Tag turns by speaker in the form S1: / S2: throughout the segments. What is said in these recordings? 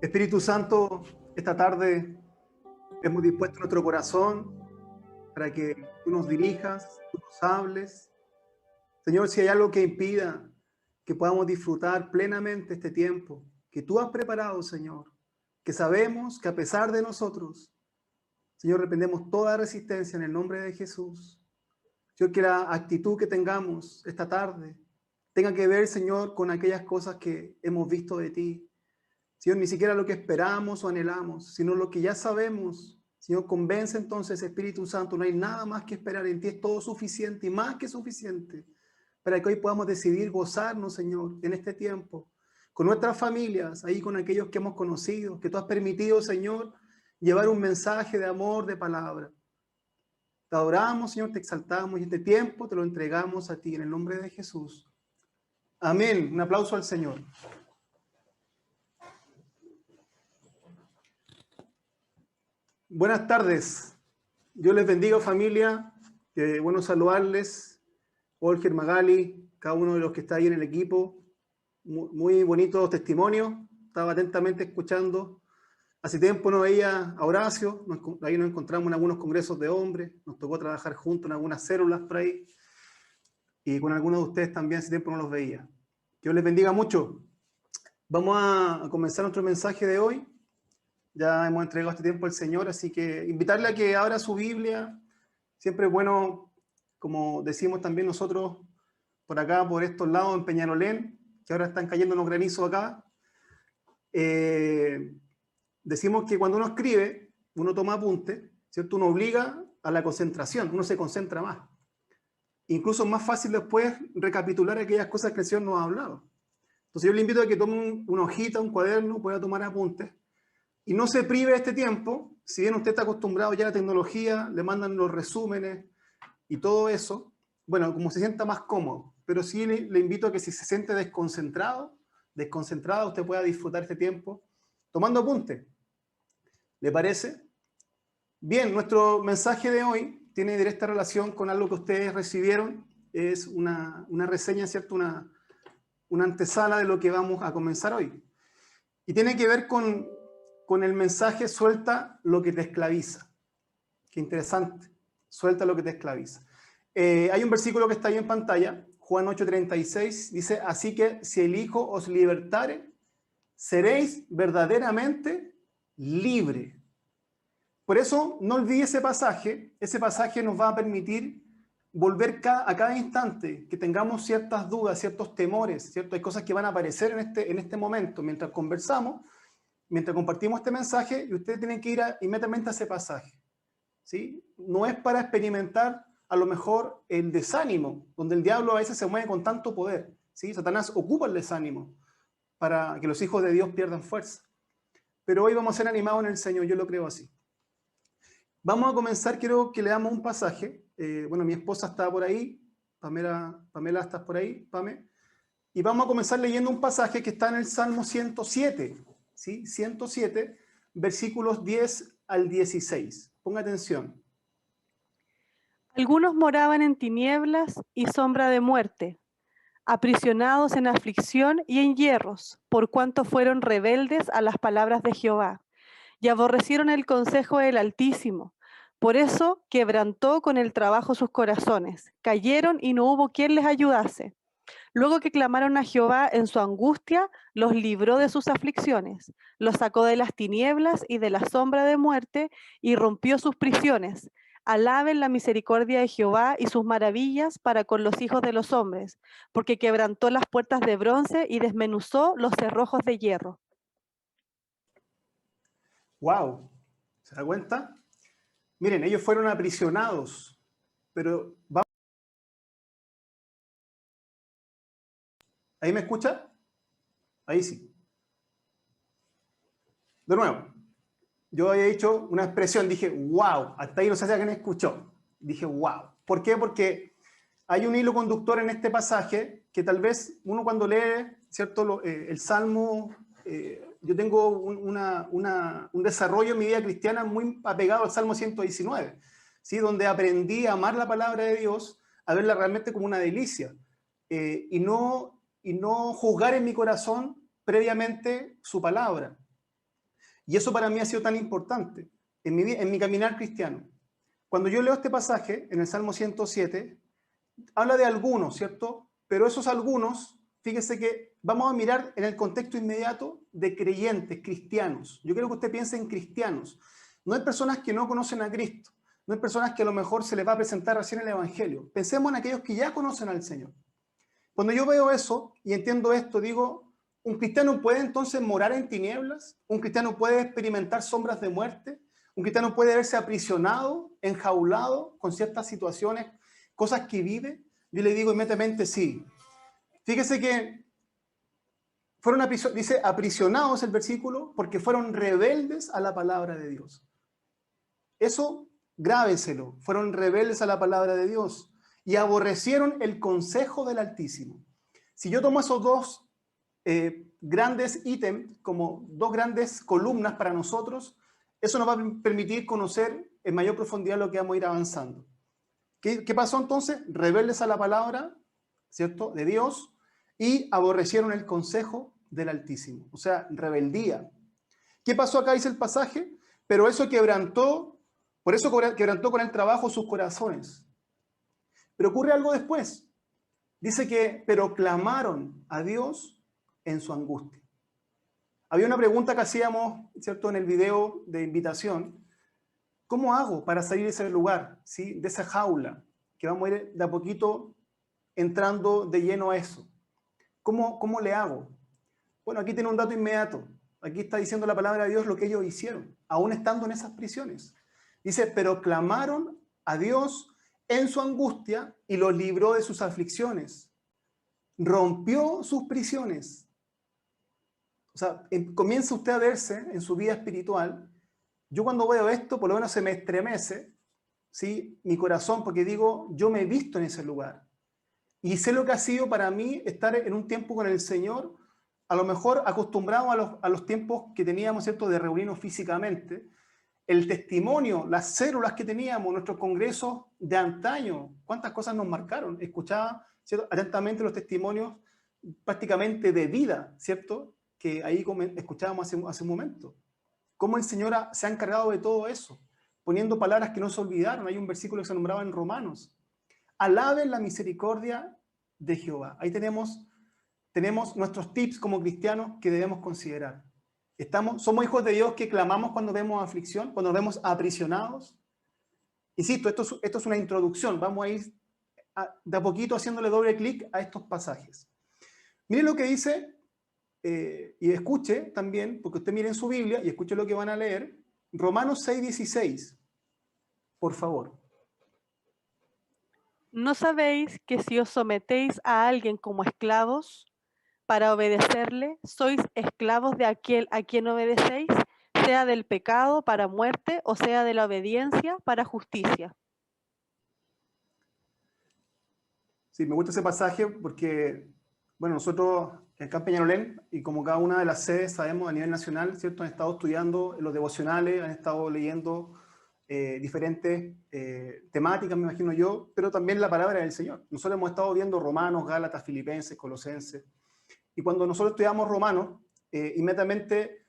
S1: Espíritu Santo, esta tarde hemos dispuesto nuestro corazón para que tú nos dirijas, tú nos hables. Señor, si hay algo que impida que podamos disfrutar plenamente este tiempo que tú has preparado, Señor, que sabemos que a pesar de nosotros, Señor, reprendemos toda resistencia en el nombre de Jesús. Señor, que la actitud que tengamos esta tarde tenga que ver, Señor, con aquellas cosas que hemos visto de ti. Señor, ni siquiera lo que esperamos o anhelamos, sino lo que ya sabemos. Señor, convence entonces, Espíritu Santo, no hay nada más que esperar en ti, es todo suficiente y más que suficiente para que hoy podamos decidir gozarnos, Señor, en este tiempo, con nuestras familias, ahí con aquellos que hemos conocido, que tú has permitido, Señor, llevar un mensaje de amor, de palabra. Te adoramos, Señor, te exaltamos y este tiempo te lo entregamos a ti en el nombre de Jesús. Amén. Un aplauso al Señor. Buenas tardes. Dios les bendiga, familia. Qué bueno saludarles. Olger, Magali, cada uno de los que está ahí en el equipo. Muy bonitos testimonios. Estaba atentamente escuchando. Hace tiempo no veía a Horacio. Ahí nos encontramos en algunos congresos de hombres. Nos tocó trabajar juntos en algunas células por ahí. Y con algunos de ustedes también hace tiempo no los veía. Dios les bendiga mucho. Vamos a comenzar nuestro mensaje de hoy. Ya hemos entregado este tiempo al Señor, así que invitarle a que abra su Biblia. Siempre es bueno, como decimos también nosotros, por acá, por estos lados, en Peñalolén, que ahora están cayendo unos granizos acá. Decimos que cuando uno escribe, uno toma apunte, ¿cierto? Uno obliga a la concentración, uno se concentra más. Incluso es más fácil después recapitular aquellas cosas que el Señor nos ha hablado. Entonces yo le invito a que tome una hojita, un cuaderno, pueda tomar apuntes. Y no se prive este tiempo, si bien usted está acostumbrado ya a la tecnología, le mandan los resúmenes y todo eso, bueno, como se sienta más cómodo, pero sí le invito a que si se siente desconcentrada, usted pueda disfrutar este tiempo tomando apunte. ¿Le parece? Bien, nuestro mensaje de hoy tiene directa relación con algo que ustedes recibieron, es una reseña, ¿cierto? Una antesala de lo que vamos a comenzar hoy. Y tiene que ver con el mensaje suelta lo que te esclaviza. Qué interesante. Suelta lo que te esclaviza. Hay un versículo que está ahí en pantalla, Juan 8:36, dice, así que si el Hijo os libertare, seréis verdaderamente libre. Por eso no olvide ese pasaje nos va a permitir volver a cada instante que tengamos ciertas dudas, ciertos temores, ¿cierto? Hay cosas que van a aparecer en este momento mientras conversamos, mientras compartimos este mensaje, y ustedes tienen que ir inmediatamente a ese pasaje, ¿sí? No es para experimentar a lo mejor el desánimo, donde el diablo a veces se mueve con tanto poder, ¿sí? Satanás ocupa el desánimo para que los hijos de Dios pierdan fuerza. Pero hoy vamos a ser animados en el Señor, yo lo creo así. Vamos a comenzar, quiero que leamos un pasaje. Bueno, mi esposa está por ahí, Pamela estás por ahí, Pame. Y vamos a comenzar leyendo un pasaje que está en el Salmo 107, ¿sí? 107, versículos 10 al 16. Ponga atención.
S2: Algunos moraban en tinieblas y sombra de muerte, aprisionados en aflicción y en hierros, por cuanto fueron rebeldes a las palabras de Jehová, y aborrecieron el consejo del Altísimo. Por eso quebrantó con el trabajo sus corazones, cayeron y no hubo quien les ayudase. Luego que clamaron a Jehová en su angustia, los libró de sus aflicciones, los sacó de las tinieblas y de la sombra de muerte y rompió sus prisiones. Alaben la misericordia de Jehová y sus maravillas para con los hijos de los hombres, porque quebrantó las puertas de bronce y desmenuzó los cerrojos de hierro.
S1: ¡Wow! ¿Se da cuenta? Miren, ellos fueron aprisionados, pero vamos. ¿Ahí me escucha? Ahí sí. De nuevo, yo había dicho una expresión, dije, wow, hasta ahí no sé si alguien escuchó. Dije, wow. ¿Por qué? Porque hay un hilo conductor en este pasaje que tal vez uno cuando lee, ¿cierto? El Salmo, yo tengo un desarrollo en mi vida cristiana muy apegado al Salmo 119, ¿sí? Donde aprendí a amar la palabra de Dios, a verla realmente como una delicia, y no juzgar en mi corazón previamente su palabra. Y eso para mí ha sido tan importante en mi caminar cristiano. Cuando yo leo este pasaje en el Salmo 107, habla de algunos, ¿cierto? Pero esos algunos, fíjese que vamos a mirar en el contexto inmediato de creyentes, cristianos. Yo quiero que usted piense en cristianos. No hay personas que no conocen a Cristo. No hay personas que a lo mejor se les va a presentar recién el Evangelio. Pensemos en aquellos que ya conocen al Señor. Cuando yo veo eso y entiendo esto, digo, ¿un cristiano puede entonces morar en tinieblas? ¿Un cristiano puede experimentar sombras de muerte? ¿Un cristiano puede verse aprisionado, enjaulado con ciertas situaciones, cosas que vive? Yo le digo inmediatamente sí. Fíjese que dice aprisionados el versículo porque fueron rebeldes a la palabra de Dios. Eso, grábenselo, fueron rebeldes a la palabra de Dios y aborrecieron el consejo del Altísimo. Si yo tomo esos dos grandes ítems como dos grandes columnas para nosotros, eso nos va a permitir conocer en mayor profundidad lo que vamos a ir avanzando. ¿Qué pasó entonces? Rebeldes a la palabra, ¿cierto?, de Dios, y aborrecieron el consejo del Altísimo. O sea, rebeldía. ¿Qué pasó acá? Dice el pasaje, pero eso quebrantó, por eso quebrantó con el trabajo sus corazones. Pero ocurre algo después. Dice que, pero clamaron a Dios en su angustia. Había una pregunta que hacíamos, ¿cierto?, en el video de invitación. ¿Cómo hago para salir de ese lugar, ¿sí?, de esa jaula, que vamos a ir de a poquito entrando de lleno a eso? ¿Cómo le hago? Bueno, aquí tiene un dato inmediato. Aquí está diciendo la palabra de Dios lo que ellos hicieron, aún estando en esas prisiones. Dice, pero clamaron a Dios en su angustia y los libró de sus aflicciones. Rompió sus prisiones. O sea, comienza usted a verse en su vida espiritual. Yo cuando veo esto, por lo menos se me estremece, ¿sí?, mi corazón, porque digo, yo me he visto en ese lugar. Y sé lo que ha sido para mí estar en un tiempo con el Señor, a lo mejor acostumbrado a los tiempos que teníamos, ¿cierto?, de reunirnos físicamente. El testimonio, las células que teníamos, nuestros congresos de antaño, cuántas cosas nos marcaron. Escuchaba, ¿cierto?, atentamente los testimonios prácticamente de vida, ¿cierto?, que ahí escuchábamos hace un momento. Cómo el Señor se ha encargado de todo eso, poniendo palabras que no se olvidaron. Hay un versículo que se nombraba en Romanos. Alaben la misericordia de Jehová. Ahí tenemos nuestros tips como cristianos que debemos considerar. Somos hijos de Dios que clamamos cuando vemos aflicción, cuando nos vemos aprisionados. Insisto, esto es una introducción. Vamos a ir de a poquito haciéndole doble clic a estos pasajes. Miren lo que dice, y escuche también, porque usted mire en su Biblia y escuche lo que van a leer, Romanos 6:16, por favor.
S2: ¿No sabéis que si os sometéis a alguien como esclavos para obedecerle, sois esclavos de aquel a quien obedecéis, sea del pecado para muerte o sea de la obediencia para justicia?
S1: Sí, me gusta ese pasaje porque, bueno, nosotros acá en Peñalolén, y como cada una de las sedes sabemos a nivel nacional, ¿cierto?, han estado estudiando los devocionales, han estado leyendo diferentes temáticas, me imagino yo, pero también la palabra del Señor. Nosotros hemos estado viendo Romanos, Gálatas, Filipenses, Colosenses, y cuando nosotros estudiamos Romanos, inmediatamente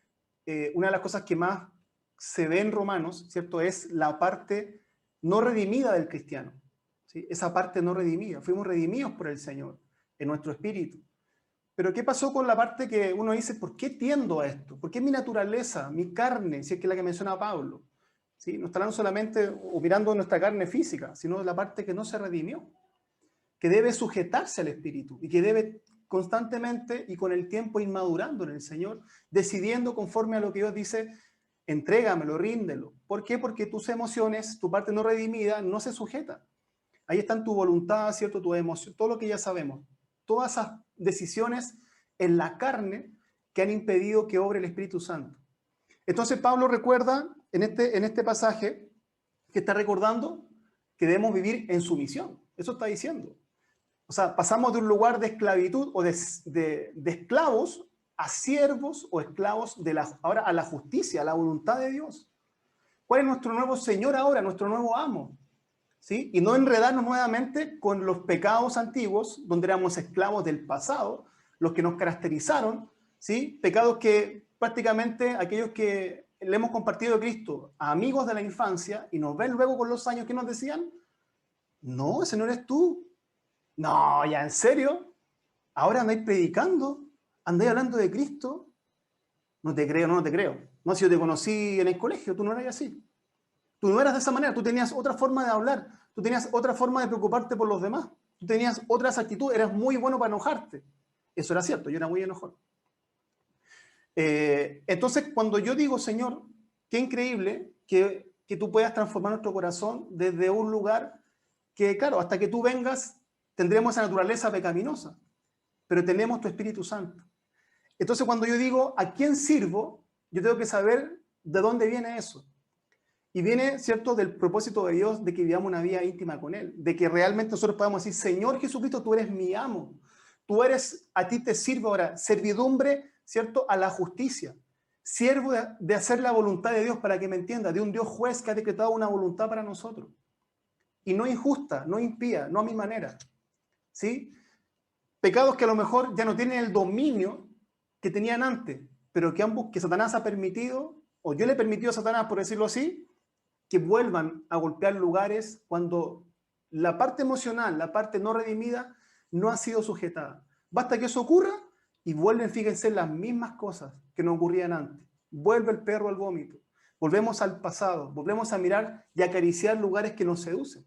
S1: una de las cosas que más se ve en Romanos, ¿cierto?, es la parte no redimida del cristiano, ¿sí? Esa parte no redimida. Fuimos redimidos por el Señor en nuestro espíritu. Pero ¿qué pasó con la parte que uno dice, ¿por qué tiendo a esto? ¿Por qué mi naturaleza, mi carne, si es que es la que menciona Pablo? ¿Sí? No estarán solamente o mirando nuestra carne física, sino la parte que no se redimió, que debe sujetarse al Espíritu y que debe constantemente y con el tiempo ir madurando en el Señor, decidiendo conforme a lo que Dios dice, entrégamelo, ríndelo. ¿Por qué? Porque tus emociones, tu parte no redimida, no se sujeta. Ahí están tu voluntad, ¿cierto?, tu emoción, todo lo que ya sabemos. Todas esas decisiones en la carne que han impedido que obre el Espíritu Santo. Entonces Pablo recuerda en este pasaje que está recordando que debemos vivir en sumisión. Eso está diciendo. O sea, pasamos de un lugar de esclavitud o de esclavos a siervos o esclavos ahora a la justicia, a la voluntad de Dios. ¿Cuál es nuestro nuevo Señor ahora, nuestro nuevo amo? ¿Sí? Y no enredarnos nuevamente con los pecados antiguos, donde éramos esclavos del pasado, los que nos caracterizaron, ¿sí? Pecados que prácticamente aquellos que le hemos compartido a Cristo a amigos de la infancia y nos ven luego con los años que nos decían, no, ese no eres tú. No, ya, ¿en serio? Ahora andáis predicando, andáis hablando de Cristo. No te creo, no te creo. No, si yo te conocí en el colegio, tú no eras así. Tú no eras de esa manera, tú tenías otra forma de hablar, tú tenías otra forma de preocuparte por los demás, tú tenías otras actitudes, eras muy bueno para enojarte. Eso era cierto, yo era muy enojón. Entonces, cuando yo digo, Señor, qué increíble que tú puedas transformar nuestro corazón desde un lugar que, claro, hasta que tú vengas, tendremos esa naturaleza pecaminosa, pero tenemos tu Espíritu Santo. Entonces, cuando yo digo, ¿a quién sirvo? Yo tengo que saber de dónde viene eso. Y viene, ¿cierto?, del propósito de Dios de que vivamos una vida íntima con Él, de que realmente nosotros podamos decir, Señor Jesucristo, tú eres mi amo, tú eres, a ti te sirvo ahora, servidumbre, ¿cierto?, a la justicia, siervo de hacer la voluntad de Dios, para que me entienda, de un Dios juez que ha decretado una voluntad para nosotros, y no injusta, no impía, no a mi manera, ¿sí? Pecados que a lo mejor ya no tienen el dominio que tenían antes, pero que Satanás ha permitido, o yo le he permitido a Satanás, por decirlo así, que vuelvan a golpear lugares cuando la parte emocional, la parte no redimida, no ha sido sujetada. Basta que eso ocurra y vuelven, fíjense, las mismas cosas que no ocurrían antes. Vuelve el perro al vómito. Volvemos al pasado, volvemos a mirar y acariciar lugares que nos seducen.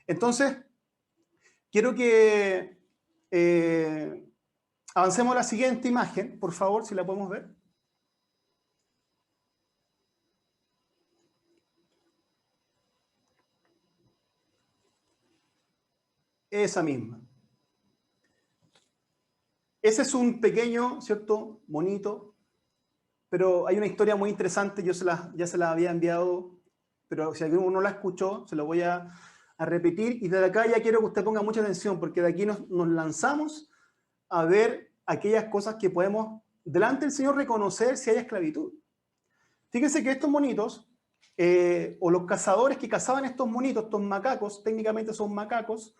S1: Entonces, quiero que avancemos a la siguiente imagen, por favor, si la podemos ver. Esa misma. Ese es un pequeño, ¿cierto?, monito, pero hay una historia muy interesante, yo ya se la había enviado, pero si alguno no la escuchó, se lo voy a repetir, y desde acá ya quiero que usted ponga mucha atención, porque de aquí nos lanzamos a ver aquellas cosas que podemos, delante del Señor, reconocer si hay esclavitud. Fíjense que estos monitos, o los cazadores que cazaban estos monitos, estos macacos, técnicamente son macacos,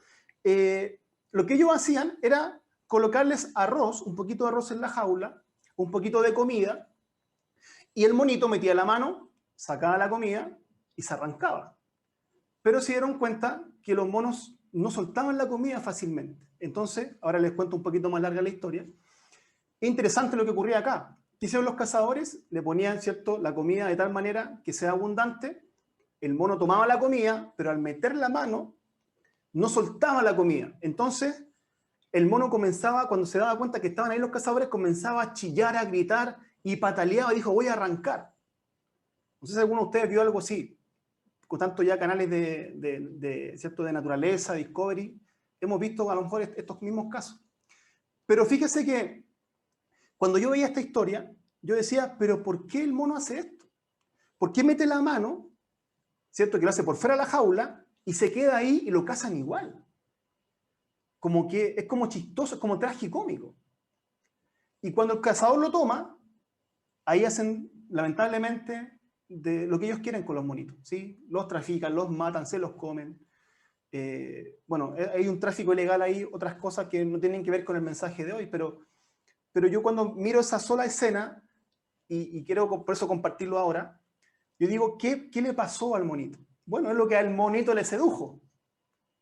S1: lo que ellos hacían era colocarles arroz, un poquito de arroz en la jaula, un poquito de comida, y el monito metía la mano, sacaba la comida y se arrancaba. Pero se dieron cuenta que los monos no soltaban la comida fácilmente. Entonces, ahora les cuento un poquito más larga la historia. Es interesante lo que ocurría acá. ¿Qué hicieron los cazadores? Le ponían, ¿cierto?, la comida de tal manera que sea abundante. El mono tomaba la comida, pero al meter la mano, no soltaba la comida. Entonces, el mono comenzaba, cuando se daba cuenta que estaban ahí los cazadores, comenzaba a chillar, a gritar y pataleaba y dijo, voy a arrancar. No sé si alguno de ustedes vio algo así, con tanto ya canales ¿cierto?, de naturaleza, Discovery, hemos visto a lo mejor estos mismos casos. Pero fíjese que cuando yo veía esta historia, yo decía, pero ¿por qué el mono hace esto? ¿Por qué mete la mano, ¿cierto?, que lo hace por fuera de la jaula y se queda ahí y lo cazan igual? Como que es como chistoso, es como tragicómico. Y cuando el cazador lo toma, ahí hacen, lamentablemente, de lo que ellos quieren con los monitos, ¿sí? Los trafican, los matan, se los comen. Bueno, hay un tráfico ilegal ahí, otras cosas que no tienen que ver con el mensaje de hoy, pero yo cuando miro esa sola escena, y quiero por eso compartirlo ahora, yo digo, ¿qué le pasó al monito? Bueno, es lo que al monito le sedujo,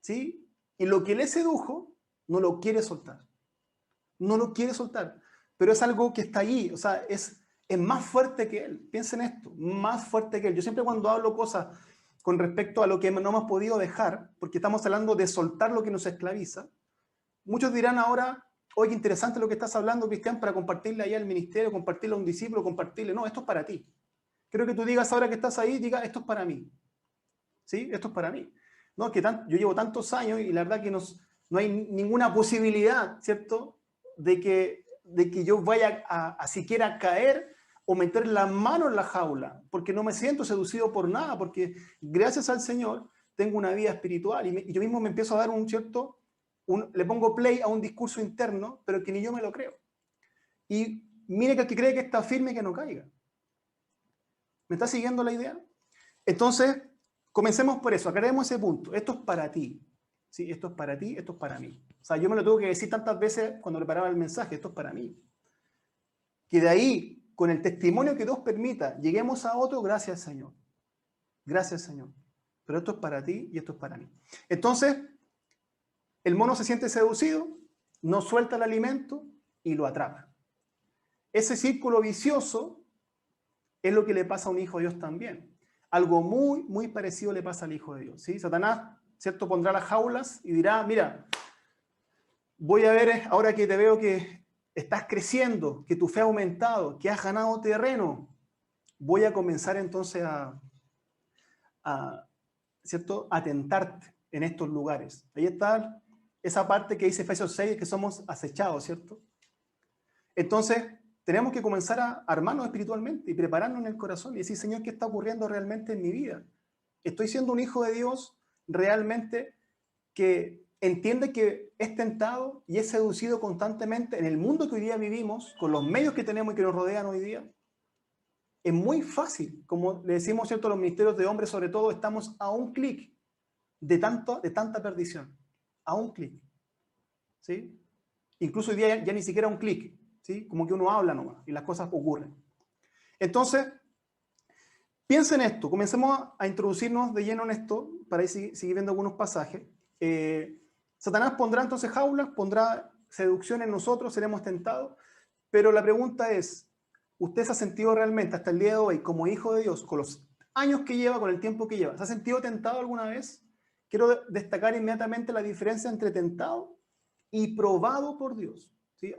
S1: ¿sí? Y lo que le sedujo, no lo quiere soltar. No lo quiere soltar. Pero es algo que está ahí, o sea, es más fuerte que él. Piensen esto, más fuerte que él. Yo siempre cuando hablo cosas con respecto a lo que no hemos podido dejar, porque estamos hablando de soltar lo que nos esclaviza, muchos dirán ahora, oye, interesante lo que estás hablando, Cristian, para compartirle ahí al ministerio, compartirle a un discípulo, compartirle. No, esto es para ti. Quiero que tú digas ahora que estás ahí, diga, esto es para mí. ¿Sí? Esto es para mí. No, yo llevo tantos años y la verdad que no hay ninguna posibilidad, ¿cierto?, de que yo vaya a siquiera caer o meter la mano en la jaula, porque no me siento seducido por nada, porque gracias al Señor tengo una vida espiritual y yo mismo me empiezo a dar le pongo play a un discurso interno, pero que ni yo me lo creo. Y mire que el que cree que está firme, que no caiga. ¿Me está siguiendo la idea? Entonces, comencemos por eso, aclaremos ese punto. Esto es para ti. ¿Sí? Esto es para ti, esto es para mí. O sea, yo me lo tengo que decir tantas veces cuando preparaba el mensaje, esto es para mí. Que de ahí con el testimonio que Dios permita, lleguemos a otro, gracias Señor. Gracias Señor. Pero esto es para ti y esto es para mí. Entonces, el mono se siente seducido, no suelta el alimento y lo atrapa. Ese círculo vicioso es lo que le pasa a un hijo de Dios también. Algo muy, muy parecido le pasa al hijo de Dios, ¿sí? Satanás, ¿cierto?, pondrá las jaulas y dirá, mira, voy a ver ahora que te veo que estás creciendo, que tu fe ha aumentado, que has ganado terreno, voy a comenzar entonces ¿cierto?, a tentarte en estos lugares. Ahí está esa parte que dice Efesios 6, que somos acechados, ¿cierto? Entonces, tenemos que comenzar a armarnos espiritualmente y prepararnos en el corazón y decir, Señor, ¿qué está ocurriendo realmente en mi vida? ¿Estoy siendo un hijo de Dios realmente que entiende que es tentado y es seducido constantemente en el mundo que hoy día vivimos, con los medios que tenemos y que nos rodean hoy día? Es muy fácil, como le decimos, ¿cierto?, a los ministerios de hombres, sobre todo, estamos a un clic de tanta perdición. A un clic. ¿Sí? Incluso hoy día ya ni siquiera un clic. ¿Sí? Como que uno habla nomás y las cosas ocurren. Entonces, piensen en esto. Comencemos a introducirnos de lleno en esto para ir seguir viendo algunos pasajes. Satanás pondrá entonces jaulas, pondrá seducción en nosotros, seremos tentados. Pero la pregunta es, ¿usted se ha sentido realmente hasta el día de hoy como hijo de Dios, con los años que lleva, con el tiempo que lleva? ¿Se ha sentido tentado alguna vez? Quiero destacar inmediatamente la diferencia entre tentado y probado por Dios. ¿Sí?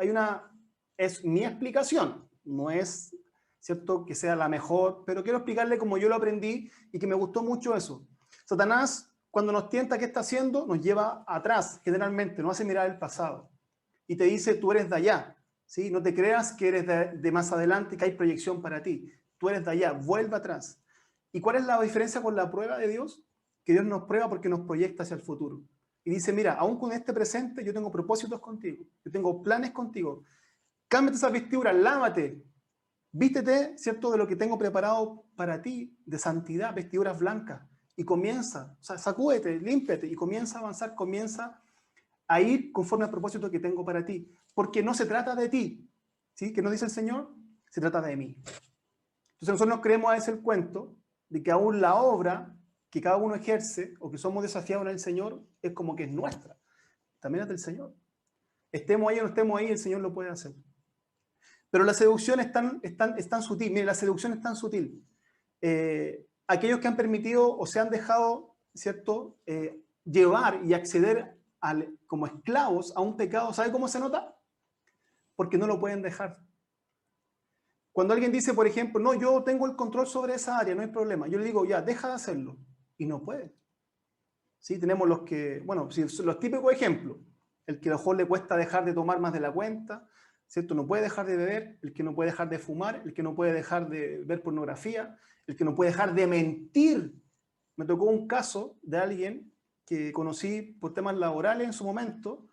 S1: Es mi explicación, no es cierto que sea la mejor, pero quiero explicarle cómo yo lo aprendí y que me gustó mucho eso. Satanás, cuando nos tienta, ¿qué está haciendo? Nos lleva atrás, generalmente, nos hace mirar el pasado. Y te dice, tú eres de allá. ¿Sí? No te creas que eres de más adelante, que hay proyección para ti. Tú eres de allá, vuelve atrás. ¿Y cuál es la diferencia con la prueba de Dios? Que Dios nos prueba porque nos proyecta hacia el futuro. Y dice, mira, aún con este presente yo tengo propósitos contigo, yo tengo planes contigo. Cámbiate esas vestiduras, lávate, vístete, ¿cierto?, de lo que tengo preparado para ti, de santidad, vestiduras blancas. Y comienza, o sea, sacúdete, límpiate y comienza a avanzar, comienza a ir conforme al propósito que tengo para ti. Porque no se trata de ti, ¿sí? ¿Qué nos dice el Señor? Se trata de mí. Entonces nosotros nos creemos a veces el cuento de que aún la obra que cada uno ejerce o que somos desafiados en el Señor es como que es nuestra. También es del Señor. Estemos ahí o no estemos ahí, el Señor lo puede hacer. Pero la seducción es tan sutil. Mire, la seducción es tan sutil. Aquellos que han permitido o se han dejado, ¿cierto?, llevar y acceder como esclavos a un pecado, ¿sabe cómo se nota? Porque no lo pueden dejar. Cuando alguien dice, por ejemplo, no, yo tengo el control sobre esa área, no hay problema. Yo le digo, ya, deja de hacerlo. Y no puede. ¿Sí? Tenemos los que, bueno, los típicos ejemplos. El que a lo mejor le cuesta dejar de tomar más de la cuenta, ¿cierto? No puede dejar de beber, el que no puede dejar de fumar, el que no puede dejar de ver pornografía, el que no puede dejar de mentir. Me tocó un caso de alguien que conocí por temas laborales en su momento,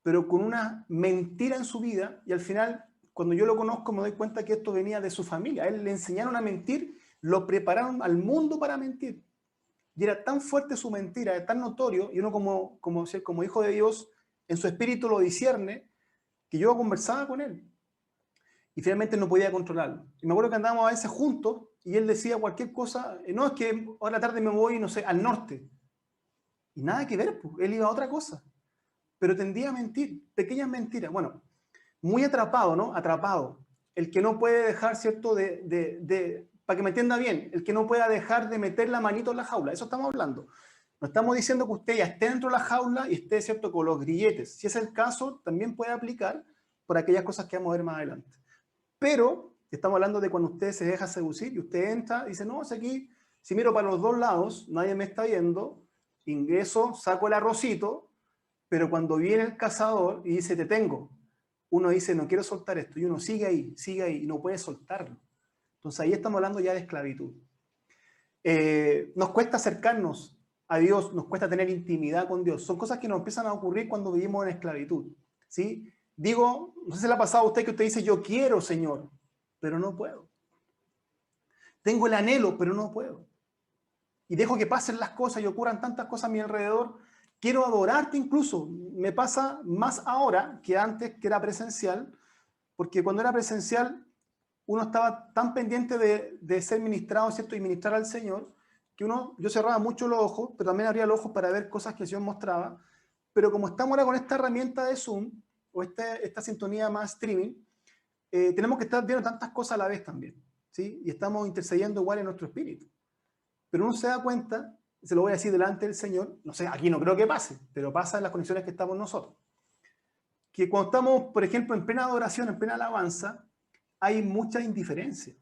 S1: pero con una mentira en su vida, y al final, cuando yo lo conozco, me doy cuenta que esto venía de su familia. A él le enseñaron a mentir, lo prepararon al mundo para mentir. Y era tan fuerte su mentira, era tan notorio, y uno como hijo de Dios, en su espíritu lo discierne, que yo conversaba con él. Y finalmente no podía controlarlo. Y me acuerdo que andábamos a veces juntos, y él decía cualquier cosa, no, es que ahora la tarde me voy, no sé, al norte. Y nada que ver, pues, él iba a otra cosa. Pero tendía a mentir, pequeñas mentiras. Bueno, muy atrapado, ¿no? Atrapado. El que no puede dejar, ¿cierto?, para que me entienda bien, el que no pueda dejar de meter la manito en la jaula. Eso estamos hablando. No estamos diciendo que usted ya esté dentro de la jaula y esté, ¿cierto?, con los grilletes. Si es el caso, también puede aplicar por aquellas cosas que vamos a ver más adelante. Pero estamos hablando de cuando usted se deja seducir y usted entra y dice, no, es aquí, si miro para los dos lados, nadie me está viendo, ingreso, saco el arrocito, pero cuando viene el cazador y dice, te tengo, uno dice, no quiero soltar esto, y uno sigue ahí, y no puede soltarlo. Entonces ahí estamos hablando ya de esclavitud. Nos cuesta acercarnos a Dios, nos cuesta tener intimidad con Dios. Son cosas que nos empiezan a ocurrir cuando vivimos en esclavitud. ¿Sí? Digo, no sé si le ha pasado a usted que usted dice, yo quiero, Señor, pero no puedo. Tengo el anhelo, pero no puedo. Y dejo que pasen las cosas y ocurran tantas cosas a mi alrededor. Quiero adorarte incluso. Me pasa más ahora que antes, que era presencial, porque cuando era presencial uno estaba tan pendiente de ser ministrado, ¿cierto? Y ministrar al Señor, que yo cerraba mucho los ojos, pero también abría los ojos para ver cosas que el Señor mostraba. Pero como estamos ahora con esta herramienta de Zoom, o esta sintonía más streaming, tenemos que estar viendo tantas cosas a la vez también, ¿sí? Y estamos intercediendo igual en nuestro espíritu. Pero uno se da cuenta, se lo voy a decir delante del Señor, no sé, aquí no creo que pase, pero pasa en las condiciones que estamos nosotros. Que cuando estamos, por ejemplo, en plena adoración, en plena alabanza, hay mucha indiferencia,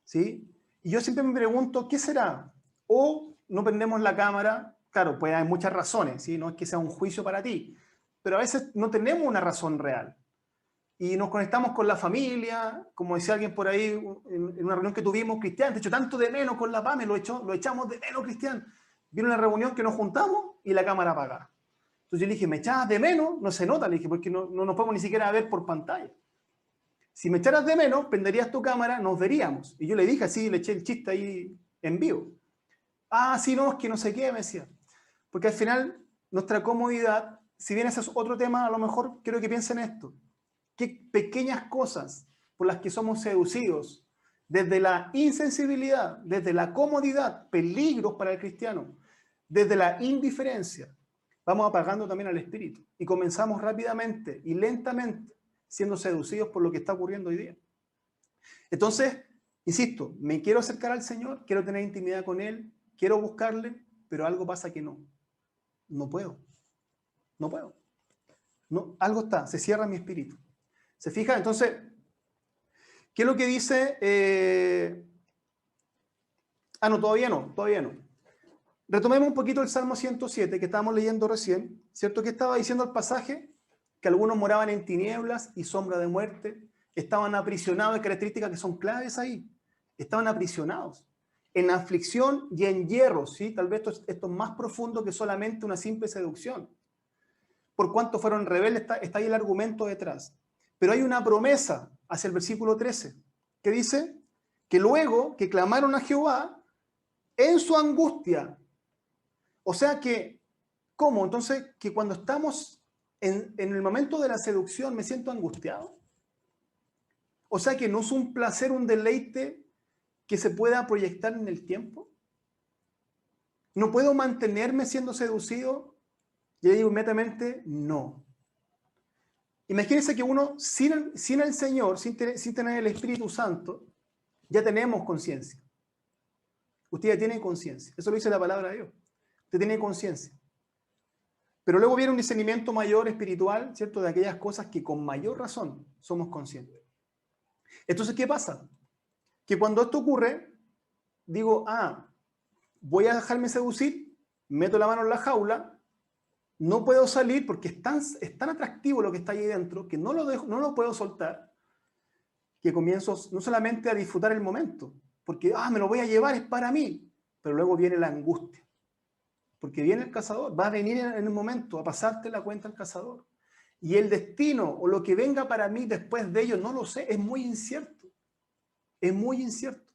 S1: ¿sí? Y yo siempre me pregunto, ¿qué será? O no prendemos la cámara, claro, pues hay muchas razones, ¿sí? No es que sea un juicio para ti, pero a veces no tenemos una razón real. Y nos conectamos con la familia, como decía alguien por ahí en una reunión que tuvimos, Cristian, te echo tanto de menos con la PAME, lo echamos de menos, Cristian. Vino una reunión que nos juntamos y la cámara apagada. Entonces yo le dije, ¿me echabas de menos? No se nota, le dije, porque no nos podemos ni siquiera ver por pantalla. Si me echaras de menos, prenderías tu cámara, nos veríamos. Y yo le dije así, le eché el chiste ahí en vivo. Ah, sí, no, es que no sé qué, me decía. Porque al final, nuestra comodidad, si bien ese es otro tema, a lo mejor quiero que piensen esto. Qué pequeñas cosas por las que somos seducidos, desde la insensibilidad, desde la comodidad, peligros para el cristiano, desde la indiferencia, vamos apagando también al espíritu y comenzamos rápidamente y lentamente siendo seducidos por lo que está ocurriendo hoy día. Entonces, insisto, me quiero acercar al Señor, quiero tener intimidad con Él, quiero buscarle, pero algo pasa que no puedo, no puedo. No, algo está, se cierra mi espíritu. ¿Se fija? Entonces, ¿qué es lo que dice? No, todavía no, todavía no. Retomemos un poquito el Salmo 107 que estábamos leyendo recién, ¿cierto? ¿Qué estaba diciendo el pasaje? Que algunos moraban en tinieblas y sombra de muerte, estaban aprisionados, hay características que son claves ahí, estaban aprisionados, en aflicción y en hierro, ¿sí? Tal vez esto es más profundo que solamente una simple seducción. Por cuanto fueron rebeldes, está ahí el argumento detrás. Pero hay una promesa hacia el versículo 13, que dice que luego que clamaron a Jehová en su angustia. O sea que, ¿cómo? Entonces, que cuando estamos en el momento de la seducción me siento angustiado. O sea que no es un placer, un deleite que se pueda proyectar en el tiempo. ¿No puedo mantenerme siendo seducido? Y digo inmediatamente, no. Imagínense que uno, sin el Señor, sin tener el Espíritu Santo, ya tenemos conciencia. Usted ya tiene conciencia. Eso lo dice la palabra de Dios. Usted tiene conciencia. Pero luego viene un discernimiento mayor espiritual, ¿cierto? De aquellas cosas que con mayor razón somos conscientes. Entonces, ¿qué pasa? Que cuando esto ocurre, digo, voy a dejarme seducir, meto la mano en la jaula, no puedo salir porque es tan atractivo lo que está ahí dentro que no lo puedo soltar, que comienzo no solamente a disfrutar el momento, porque me lo voy a llevar, es para mí, pero luego viene la angustia. Porque viene el cazador, va a venir en el momento a pasarte la cuenta al cazador. Y el destino o lo que venga para mí después de ello, no lo sé, es muy incierto. Es muy incierto.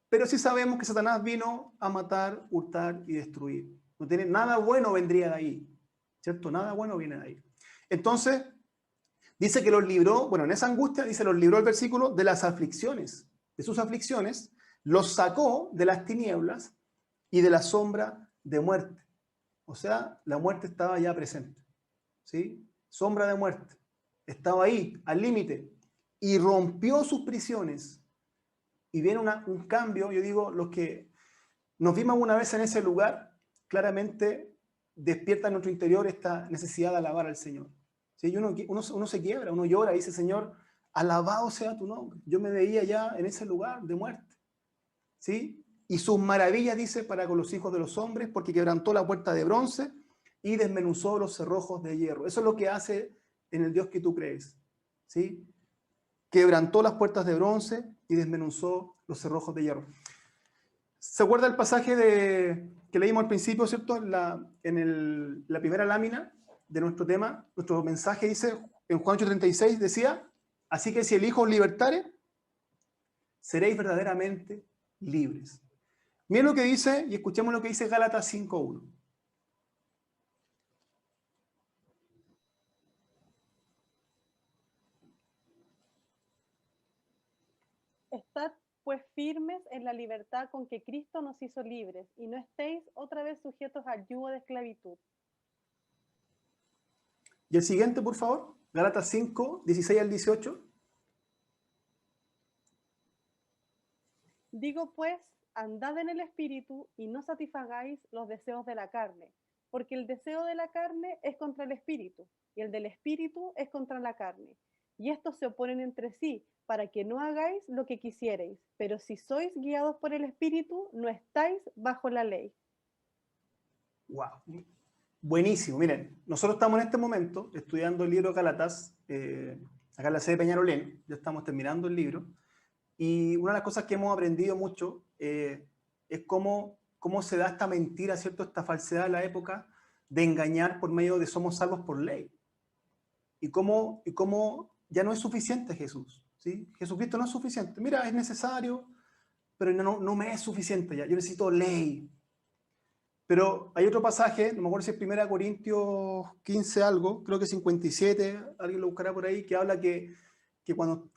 S1: Pero sí sabemos que Satanás vino a matar, hurtar y destruir. No tiene, nada bueno vendría de ahí. ¿Cierto? Nada bueno viene de ahí. Entonces, dice que los libró, bueno, en esa angustia, dice, los libró el versículo de las aflicciones. De sus aflicciones, los sacó de las tinieblas y de la sombra de muerte. O sea, la muerte estaba ya presente. ¿Sí? Sombra de muerte. Estaba ahí, al límite. Y rompió sus prisiones. Y viene un cambio, yo digo, los que nos vimos una vez en ese lugar, claramente despierta en nuestro interior esta necesidad de alabar al Señor. ¿Sí? Uno se quiebra, uno llora y dice, Señor, alabado sea tu nombre. Yo me veía ya en ese lugar de muerte. ¿Sí? Y sus maravillas, dice, para con los hijos de los hombres, porque quebrantó la puerta de bronce y desmenuzó los cerrojos de hierro. Eso es lo que hace en el Dios que tú crees. ¿Sí? Quebrantó las puertas de bronce y desmenuzó los cerrojos de hierro. ¿Se acuerda el pasaje que leímos al principio, ¿cierto? La primera lámina de nuestro tema, nuestro mensaje dice, en Juan 8:36 decía, así que si el Hijo os libertare, seréis verdaderamente libres. Miren lo que dice, y escuchemos lo que dice Gálatas 5:1.
S2: Estad pues firmes en la libertad con que Cristo nos hizo libres, y no estéis otra vez sujetos al yugo de esclavitud.
S1: Y el siguiente, por favor, Gálatas 5, 16 al 18.
S2: Digo pues, andad en el espíritu y no satisfagáis los deseos de la carne, porque el deseo de la carne es contra el espíritu, y el del espíritu es contra la carne. Y estos se oponen entre sí, para que no hagáis lo que quisierais. Pero si sois guiados por el espíritu, no estáis bajo la ley.
S1: Wow. Buenísimo. Miren, nosotros estamos en este momento estudiando el libro de Gálatas, acá en la sede de Peñarolén, ya estamos terminando el libro, y una de las cosas que hemos aprendido mucho es cómo se da esta mentira, ¿cierto? Esta falsedad de la época de engañar por medio de somos salvos por ley. Y cómo ya no es suficiente Jesús, ¿sí? Jesucristo no es suficiente. Mira, es necesario, pero no me es suficiente ya. Yo necesito ley. Pero hay otro pasaje, no me acuerdo si es 1 Corintios 15 algo, creo que 57, alguien lo buscará por ahí, que habla que cuando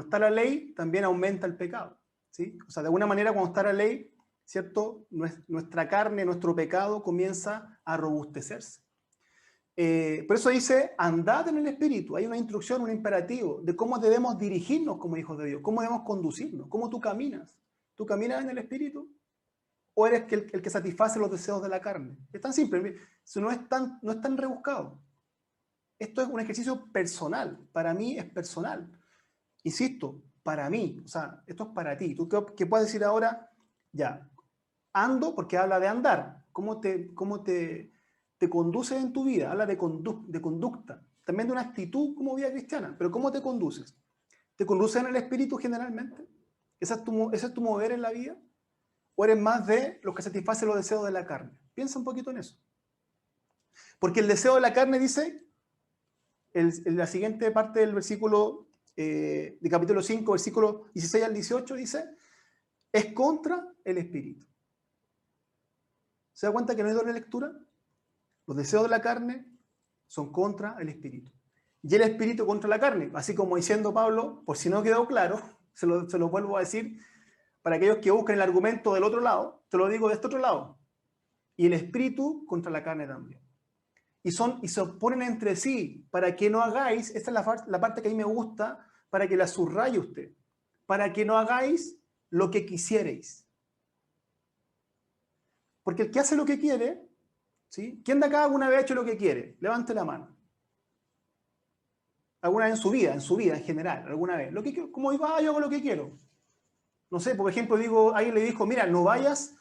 S1: está la ley también aumenta el pecado, ¿sí? O sea, de alguna manera cuando está la ley, ¿cierto? Nuestra carne, nuestro pecado comienza a robustecerse. Por eso dice, andad en el Espíritu. Hay una instrucción, un imperativo de cómo debemos dirigirnos como hijos de Dios, cómo debemos conducirnos, cómo tú caminas. ¿Tú caminas en el Espíritu? ¿O eres el que satisface los deseos de la carne? Es tan simple, eso no es tan rebuscado. Esto es un ejercicio personal, para mí es personal. Insisto, para mí, o sea, esto es para ti. ¿Tú qué puedes decir ahora? Ya, ando porque habla de andar. ¿Cómo te conduces en tu vida? Habla de conducta. También de una actitud como vida cristiana. Pero ¿cómo te conduces? ¿Te conduces en el Espíritu generalmente? ¿Ese es tu mover en la vida? ¿O eres más de los que satisfacen los deseos de la carne? Piensa un poquito en eso. Porque el deseo de la carne dice, en la siguiente parte del versículo, de capítulo 5, versículo 16 al 18, dice, es contra el espíritu. ¿Se da cuenta que no hay doble lectura? Los deseos de la carne son contra el espíritu. Y el espíritu contra la carne. Así como diciendo Pablo, por si no quedó claro, se lo vuelvo a decir, para aquellos que buscan el argumento del otro lado, te lo digo de este otro lado. Y el espíritu contra la carne también. Y se oponen entre sí, para que no hagáis, esta es la parte que a mí me gusta, para que la subraye usted, para que no hagáis lo que quisierais. Porque el que hace lo que quiere, ¿sí? ¿Quién de acá alguna vez ha hecho lo que quiere? Levante la mano. ¿Alguna vez en su vida en general, alguna vez? Como digo, yo hago lo que quiero. No sé, por ejemplo, alguien le dijo, mira, no vayas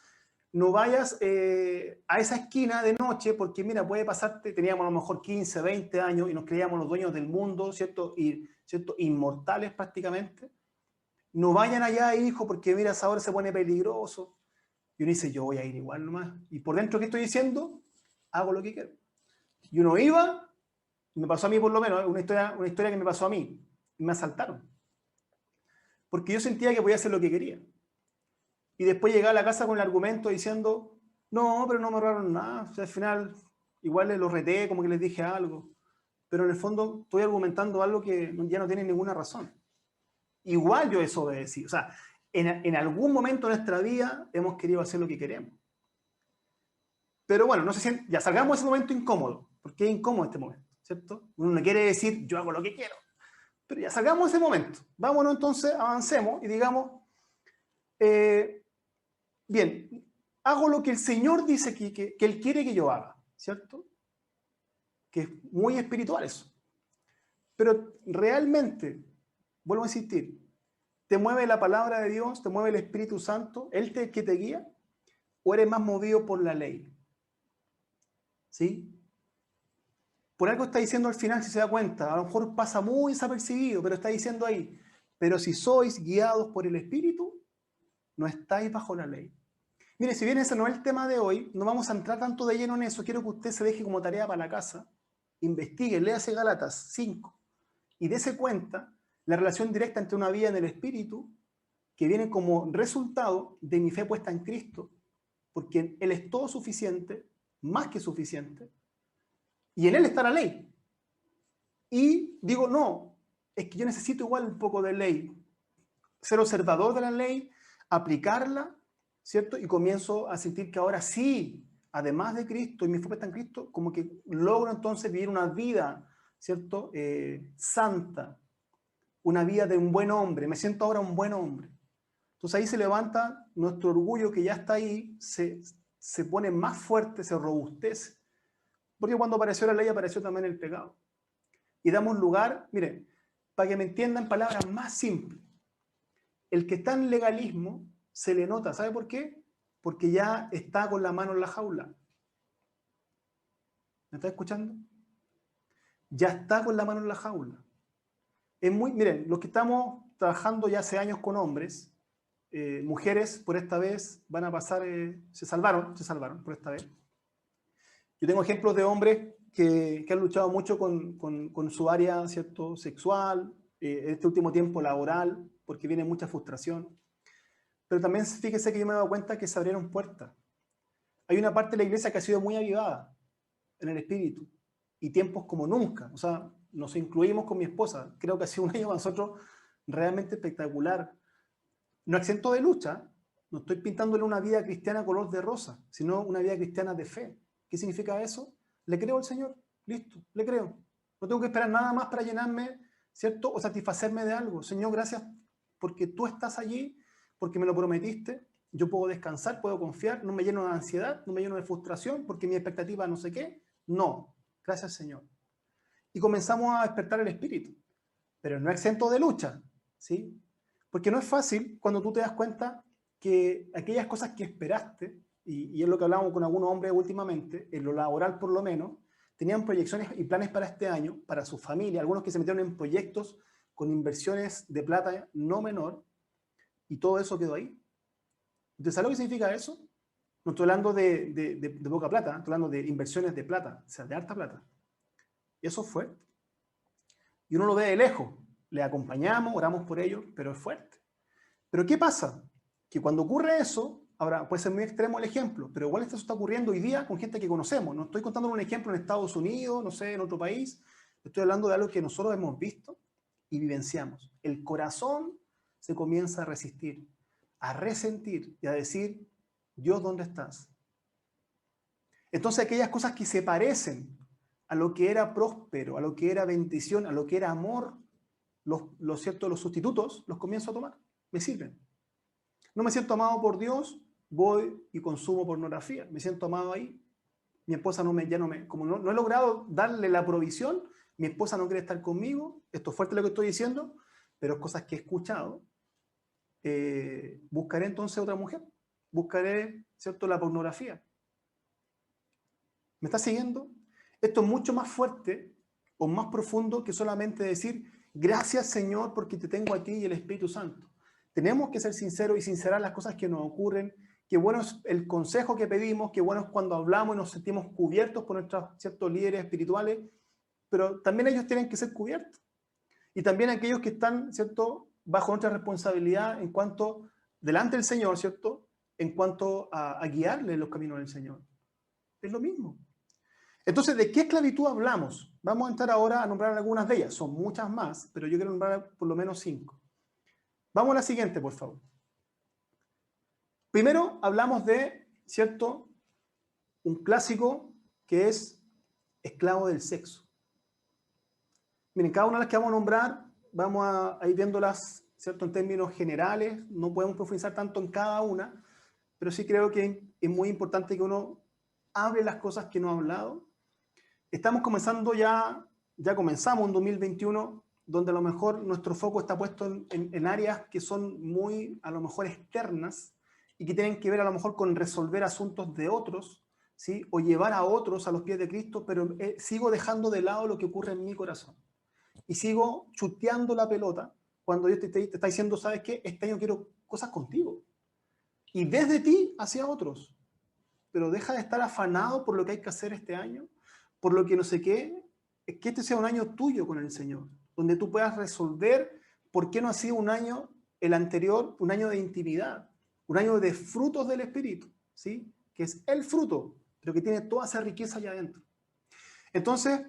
S1: a esa esquina de noche porque, mira, puede pasarte, teníamos a lo mejor 15, 20 años y nos creíamos los dueños del mundo, ¿cierto? ¿Cierto? Inmortales prácticamente. No vayan allá, hijo, porque, mira, esa hora se pone peligroso. Y uno dice, yo voy a ir igual nomás. Y por dentro, ¿qué estoy diciendo? Hago lo que quiero. Y uno iba, me pasó a mí por lo menos, una historia que me pasó a mí. Y me asaltaron. Porque yo sentía que podía hacer lo que quería. Y después llegué a la casa con el argumento diciendo, no, pero no me robaron nada. O sea, al final, igual los reté, como que les dije algo. Pero en el fondo estoy argumentando algo que ya no tiene ninguna razón. Igual yo desobedecí. O sea, en algún momento de nuestra vida hemos querido hacer lo que queremos. Pero bueno, no se siente, ya salgamos de ese momento incómodo, porque es incómodo este momento, ¿cierto? Uno no quiere decir, yo hago lo que quiero. Pero ya salgamos de ese momento. Vámonos entonces, avancemos y digamos, bien, hago lo que el Señor dice que Él quiere que yo haga, ¿cierto? Que es muy espiritual eso. Pero realmente, vuelvo a insistir, ¿te mueve la palabra de Dios? ¿Te mueve el Espíritu Santo? ¿Él que te guía? ¿O eres más movido por la ley? ¿Sí? Por algo está diciendo al final, si se da cuenta, a lo mejor pasa muy desapercibido, pero está diciendo ahí, pero si sois guiados por el Espíritu, no estáis bajo la ley. Mire, si bien ese no es el tema de hoy, no vamos a entrar tanto de lleno en eso, quiero que usted se deje como tarea para la casa, investigue, léase Gálatas 5 y dése cuenta la relación directa entre una vida en el Espíritu que viene como resultado de mi fe puesta en Cristo, porque Él es todo suficiente, más que suficiente, y en Él está la ley. Y digo, no, es que yo necesito igual un poco de ley. ser observador de la ley, aplicarla, ¿cierto? Y comienzo a sentir que ahora sí, además de Cristo y mi fe está en Cristo, como que logro entonces vivir una vida, ¿cierto? Santa, una vida de un buen hombre. Me siento ahora un buen hombre. Entonces ahí se levanta nuestro orgullo que ya está ahí, se pone más fuerte, se robustece. Porque cuando apareció la ley apareció también el pecado. Y damos lugar, miren, para que me entiendan palabras más simples. El que está en legalismo se le nota, ¿sabe por qué? Porque ya está con la mano en la jaula. ¿Me está escuchando? Ya está con la mano en la jaula. Miren, los que estamos trabajando ya hace años con hombres, mujeres por esta vez van a pasar, se salvaron por esta vez. Yo tengo ejemplos de hombres que han luchado mucho con su área, ¿cierto?, sexual, este último tiempo laboral, porque viene mucha frustración. Pero también fíjese que yo me he dado cuenta que se abrieron puertas. Hay una parte de la iglesia que ha sido muy avivada en el espíritu, y tiempos como nunca. O sea, nos incluimos con mi esposa. Creo que ha sido un año para nosotros realmente espectacular. No exento de lucha, no estoy pintándole una vida cristiana color de rosa, sino una vida cristiana de fe. ¿Qué significa eso? Le creo al Señor, listo, le creo. No tengo que esperar nada más para llenarme, ¿cierto? O satisfacerme de algo. Señor, gracias porque tú estás allí, porque me lo prometiste. Yo puedo descansar, puedo confiar, no me lleno de ansiedad, no me lleno de frustración, porque mi expectativa no sé qué. No, gracias Señor. Y comenzamos a despertar el espíritu, pero no exento de lucha, ¿sí? Porque no es fácil cuando tú te das cuenta que aquellas cosas que esperaste, y es lo que hablamos con algunos hombres últimamente, en lo laboral por lo menos, tenían proyecciones y planes para este año, para su familia, algunos que se metieron en proyectos con inversiones de plata no menor, y todo eso quedó ahí. Entonces, ¿sabes lo que significa eso? No estoy hablando de poca plata, estoy hablando de inversiones de plata, o sea, de harta plata. Eso fue. Y uno lo ve de lejos, le acompañamos, oramos por ellos, pero es fuerte. Pero ¿qué pasa? Que cuando ocurre eso, ahora puede ser muy extremo el ejemplo, pero igual esto está ocurriendo hoy día con gente que conocemos. No estoy contando un ejemplo en Estados Unidos, no sé, en otro país. Estoy hablando de algo que nosotros hemos visto y vivenciamos. El corazón se comienza a resistir, a resentir y a decir, Dios, ¿dónde estás? Entonces aquellas cosas que se parecen a lo que era próspero, a lo que era bendición, a lo que era amor, los sustitutos, los comienzo a tomar. Me sirven. No me siento amado por Dios, voy y consumo pornografía. Me siento amado ahí. Mi esposa como no he logrado darle la provisión, mi esposa no quiere estar conmigo. Esto es fuerte lo que estoy diciendo, pero es cosas que he escuchado. Buscaré entonces otra mujer. Buscaré, ¿cierto?, la pornografía. ¿Me está siguiendo? Esto es mucho más fuerte o más profundo que solamente decir, gracias Señor porque te tengo a ti y el Espíritu Santo. Tenemos que ser sinceros y sincerar las cosas que nos ocurren. Qué bueno es el consejo que pedimos, qué bueno es cuando hablamos y nos sentimos cubiertos por nuestros ciertos líderes espirituales, pero también ellos tienen que ser cubiertos. Y también aquellos que están, ¿cierto?, bajo nuestra responsabilidad en cuanto, delante del Señor, ¿cierto?, en cuanto a guiarle los caminos del Señor. Es lo mismo. Entonces, ¿de qué esclavitud hablamos? Vamos a entrar ahora a nombrar algunas de ellas. Son muchas más, pero yo quiero nombrar por lo menos 5. Vamos a la siguiente, por favor. Primero hablamos de, ¿cierto?, un clásico que es esclavo del sexo. Miren, cada una de las que vamos a nombrar, vamos a ir viéndolas, ¿cierto?, en términos generales. No podemos profundizar tanto en cada una, pero sí creo que es muy importante que uno hable las cosas que no ha hablado. Estamos comenzando ya comenzamos en 2021, donde a lo mejor nuestro foco está puesto en áreas que son muy, a lo mejor, externas y que tienen que ver a lo mejor con resolver asuntos de otros, ¿sí?, o llevar a otros a los pies de Cristo, pero sigo dejando de lado lo que ocurre en mi corazón. Y sigo chuteando la pelota cuando Dios te está diciendo, ¿sabes qué? Este año quiero cosas contigo. Y desde ti hacia otros. Pero deja de estar afanado por lo que hay que hacer este año, por lo que no sé qué, es que este sea un año tuyo con el Señor, donde tú puedas resolver por qué no ha sido un año, el anterior, un año de intimidad, un año de frutos del Espíritu, ¿sí?, que es el fruto, pero que tiene toda esa riqueza allá adentro. Entonces,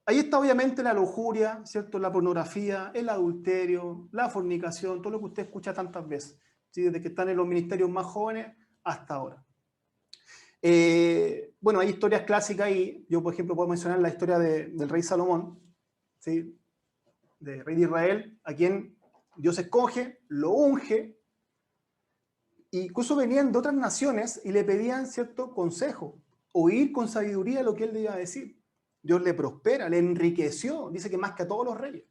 S1: Ahí está obviamente la lujuria, ¿cierto? La pornografía, el adulterio, la fornicación, todo lo que usted escucha tantas veces, ¿sí? Desde que están en los ministerios más jóvenes hasta ahora. Bueno, hay historias clásicas y yo, por ejemplo, puedo mencionar la historia del rey Salomón, ¿sí? Del rey de Israel, a quien Dios escoge, lo unge, y incluso venían de otras naciones y le pedían cierto consejo, oír con sabiduría lo que él debía decir. Dios le prospera, le enriqueció, dice que más que a todos los reyes.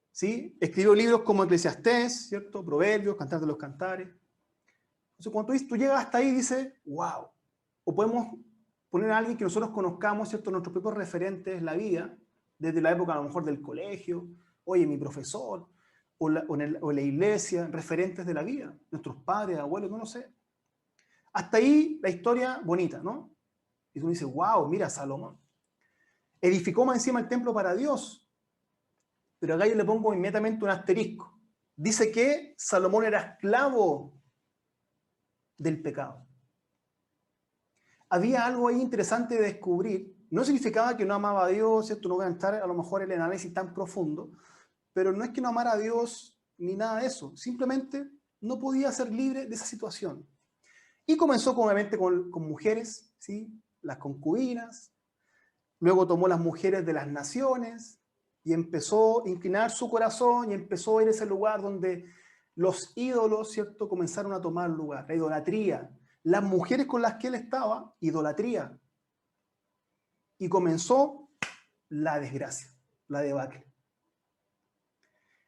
S1: ¿Sí? Escribió libros como Eclesiastés, ¿cierto? Proverbios, Cantar de los Cantares. Entonces, cuando tú llegas hasta ahí, dices, wow. O podemos poner a alguien que nosotros conozcamos, ¿cierto? Nuestros propios referentes, la vida, desde la época a lo mejor del colegio, oye, mi profesor, o la iglesia, referentes de la vida, nuestros padres, abuelos, no lo sé. Hasta ahí la historia bonita, ¿no? Y tú dices, wow, mira Salomón. Edificó más encima el templo para Dios. Pero acá yo le pongo inmediatamente un asterisco. Dice que Salomón era esclavo del pecado. Había algo ahí interesante de descubrir. No significaba que no amaba a Dios, ¿cierto? No voy a entrar a lo mejor en el análisis tan profundo, pero no es que no amara a Dios ni nada de eso. Simplemente no podía ser libre de esa situación. Y comenzó obviamente con mujeres, ¿sí? Las concubinas. Luego tomó las mujeres de las naciones y empezó a inclinar su corazón y empezó a ir a ese lugar donde los ídolos, ¿cierto?, comenzaron a tomar lugar, la idolatría. Las mujeres con las que él estaba, idolatría. Y comenzó la desgracia, la debacle.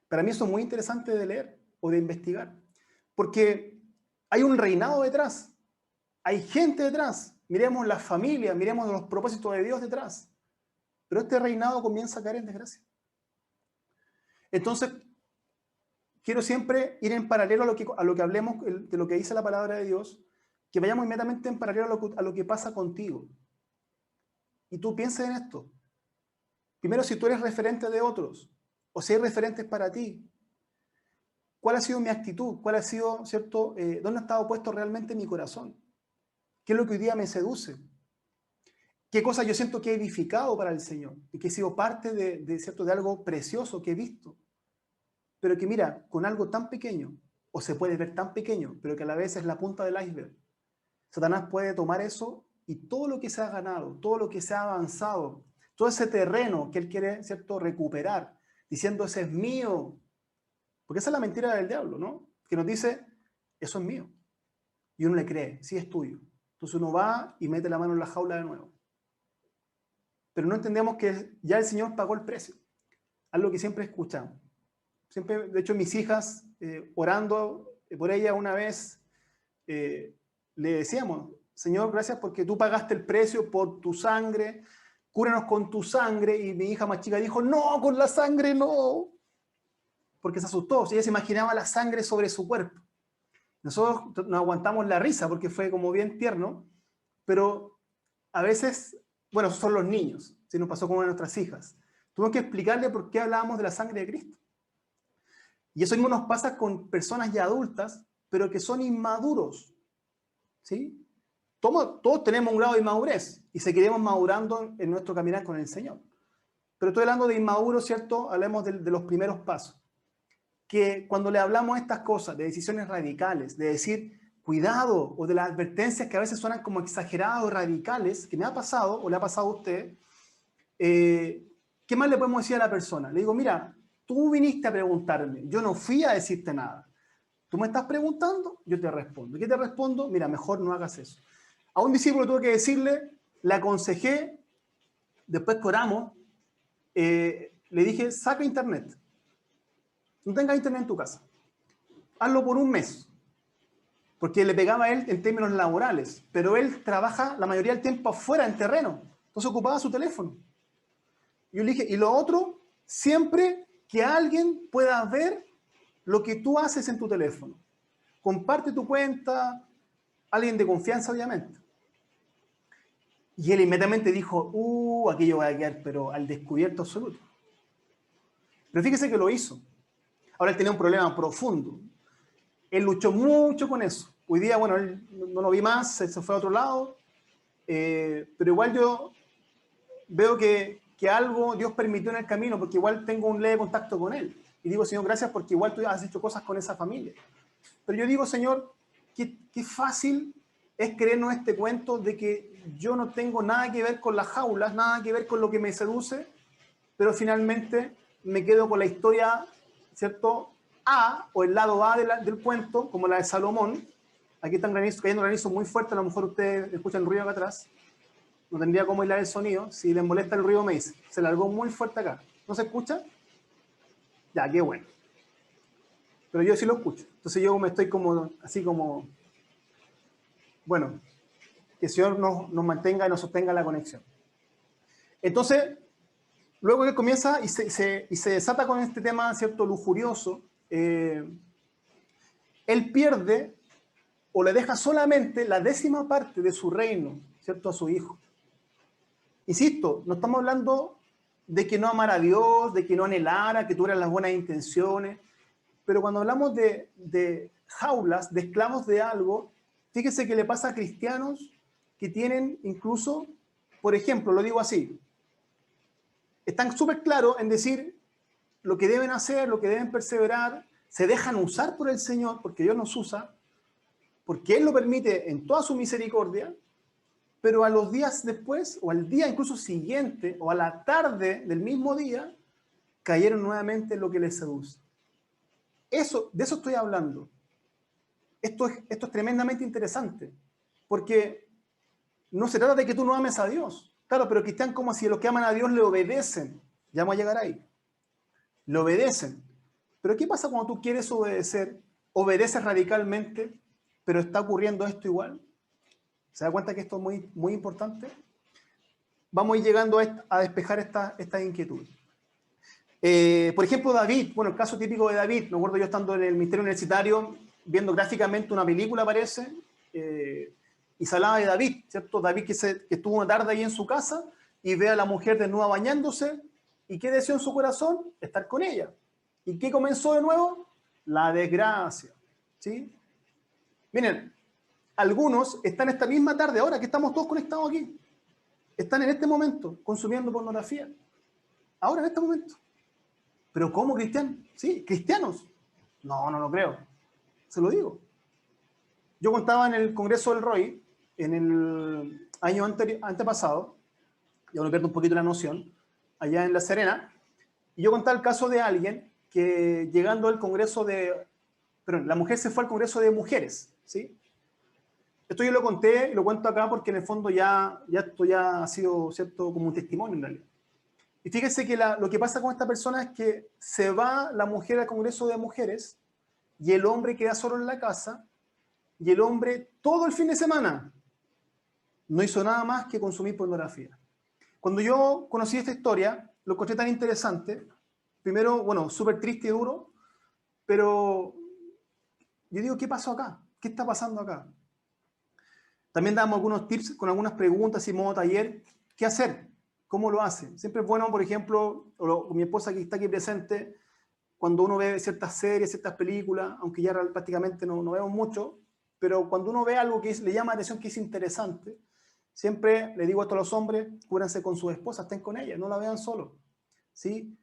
S1: Para mí eso es muy interesante de leer o de investigar, porque hay un reinado detrás, hay gente detrás. Miremos la familia, miremos los propósitos de Dios detrás. Pero este reinado comienza a caer en desgracia. Entonces, quiero siempre ir en paralelo a lo que hablemos de lo que dice la palabra de Dios, que vayamos inmediatamente en paralelo a lo que pasa contigo. Y tú pienses en esto. Primero, si tú eres referente de otros, o si hay referentes para ti, ¿cuál ha sido mi actitud? ¿Cuál ha sido, cierto, dónde ha estado puesto realmente mi corazón? ¿Qué es lo que hoy día me seduce? ¿Qué cosas yo siento que he edificado para el Señor? Y que he sido parte ¿cierto?, de algo precioso que he visto. Pero que mira, con algo tan pequeño, o se puede ver tan pequeño, pero que a la vez es la punta del iceberg, Satanás puede tomar eso y todo lo que se ha ganado, todo lo que se ha avanzado, todo ese terreno que él quiere, ¿cierto?, recuperar, diciendo, ese es mío. Porque esa es la mentira del diablo, ¿no? Que nos dice, eso es mío. Y uno le cree, sí es tuyo. Entonces uno va y mete la mano en la jaula de nuevo. Pero no entendemos que ya el Señor pagó el precio. Algo que siempre escuchamos. Siempre, de hecho, mis hijas, orando por ella una vez, le decíamos, Señor, gracias porque tú pagaste el precio por tu sangre, cúranos con tu sangre. Y mi hija más chica dijo, no, con la sangre no. Porque se asustó, ella se imaginaba la sangre sobre su cuerpo. Nosotros nos aguantamos la risa porque fue como bien tierno, pero a veces, bueno, esos son los niños, si nos pasó con una de nuestras hijas. Tuvimos que explicarle por qué hablábamos de la sangre de Cristo. Y eso mismo nos pasa con personas ya adultas, pero que son inmaduros. ¿Sí? Todos tenemos un grado de inmadurez y seguiremos madurando en nuestro caminar con el Señor. Pero estoy hablando de inmaduros, ¿cierto? Hablemos de los primeros pasos. Que cuando le hablamos estas cosas, de decisiones radicales, de decir cuidado, o de las advertencias que a veces suenan como exageradas o radicales, que me ha pasado o le ha pasado a usted, ¿qué más le podemos decir a la persona? Le digo, mira, tú viniste a preguntarme, yo no fui a decirte nada. Tú me estás preguntando, yo te respondo. ¿Qué te respondo? Mira, mejor no hagas eso. A un discípulo tuve que decirle, le aconsejé, después que oramos, le dije, saca internet. No tengas internet en tu casa. Hazlo por un mes. Porque le pegaba a él en términos laborales. Pero él trabaja la mayoría del tiempo afuera, en terreno. Entonces ocupaba su teléfono. Yo le dije, y lo otro, siempre que alguien pueda ver lo que tú haces en tu teléfono. Comparte tu cuenta, alguien de confianza, obviamente. Y él inmediatamente dijo, aquello va a quedar, pero al descubierto absoluto. Pero fíjese que lo hizo. Ahora él tenía un problema profundo. Él luchó mucho con eso. Hoy día, bueno, él no lo vi más, se fue a otro lado. Pero igual yo veo que algo Dios permitió en el camino, porque igual tengo un leve contacto con Él. Y digo, Señor, gracias porque igual tú has hecho cosas con esa familia. Pero yo digo, Señor, qué fácil es creernos este cuento de que yo no tengo nada que ver con las jaulas, nada que ver con lo que me seduce, pero finalmente me quedo con la historia, ¿cierto? A, o el lado A del cuento, como la de Salomón. Aquí está cayendo granizo muy fuerte, a lo mejor ustedes escuchan el ruido acá atrás. No tendría cómo aislar el sonido. Si les molesta el ruido, me dice. Se largó muy fuerte acá. ¿No se escucha? Ya, qué bueno. Pero yo sí lo escucho. Entonces yo me estoy como, así como, bueno, que el Señor nos mantenga y nos sostenga la conexión. Entonces, luego que comienza y se desata con este tema, ¿cierto?, lujurioso, él pierde o le deja solamente la 10ª parte de su reino, ¿cierto?, a su hijo. Insisto, no estamos hablando de que no amara a Dios, de que no anhelara, que tuviera las buenas intenciones, pero cuando hablamos de jaulas, de esclavos de algo, fíjese que le pasa a cristianos que tienen incluso, por ejemplo, lo digo así, están súper claros en decir lo que deben hacer, lo que deben perseverar, se dejan usar por el Señor, porque Dios nos usa, porque Él lo permite en toda su misericordia, pero a los días después, o al día incluso siguiente, o a la tarde del mismo día, cayeron nuevamente en lo que les seduce. De eso estoy hablando. Esto es tremendamente interesante, porque no se trata de que tú no ames a Dios. Claro, pero que están como si los que aman a Dios le obedecen. Ya vamos a llegar ahí. Le obedecen. Pero ¿qué pasa cuando tú quieres obedecer? Obedeces radicalmente, pero está ocurriendo esto igual. ¿Se da cuenta que esto es muy, muy importante? Vamos a ir llegando a despejar esta inquietud. Por ejemplo, David, bueno, el caso típico de David, me acuerdo yo estando en el ministerio universitario, viendo gráficamente una película, parece, y se hablaba de David, ¿cierto? David que estuvo una tarde ahí en su casa y ve a la mujer desnuda bañándose, ¿y qué deseó en su corazón? Estar con ella. ¿Y qué comenzó de nuevo? La desgracia, ¿sí? Miren, algunos están esta misma tarde, ahora que estamos todos conectados aquí, están en este momento consumiendo pornografía. Ahora, en este momento. ¿Pero cómo cristianos? Sí, cristianos. No, no lo creo. Se lo digo. Yo contaba en el Congreso del ROI, en el año antepasado, ya uno pierde un poquito la noción, allá en La Serena, y yo contaba el caso de alguien que llegando al Congreso la mujer se fue al Congreso de Mujeres, ¿sí? Esto yo lo conté y lo cuento acá porque en el fondo esto ya ha sido, ¿cierto?, como un testimonio en realidad. Y fíjese que lo que pasa con esta persona es que se va la mujer al Congreso de Mujeres y el hombre queda solo en la casa y el hombre todo el fin de semana no hizo nada más que consumir pornografía. Cuando yo conocí esta historia, lo encontré tan interesante. Primero, bueno, súper triste y duro, pero yo digo, ¿qué pasó acá? ¿Qué está pasando acá? También damos algunos tips con algunas preguntas y modo taller. ¿Qué hacer? ¿Cómo lo hace? Siempre es bueno, por ejemplo, mi esposa que está aquí presente, cuando uno ve ciertas series, ciertas películas, aunque ya prácticamente no vemos mucho, pero cuando uno ve algo que le llama la atención, que es interesante, siempre le digo esto a los hombres, cúbranse con sus esposas, estén con ellas, no la vean solo. ¿Sí?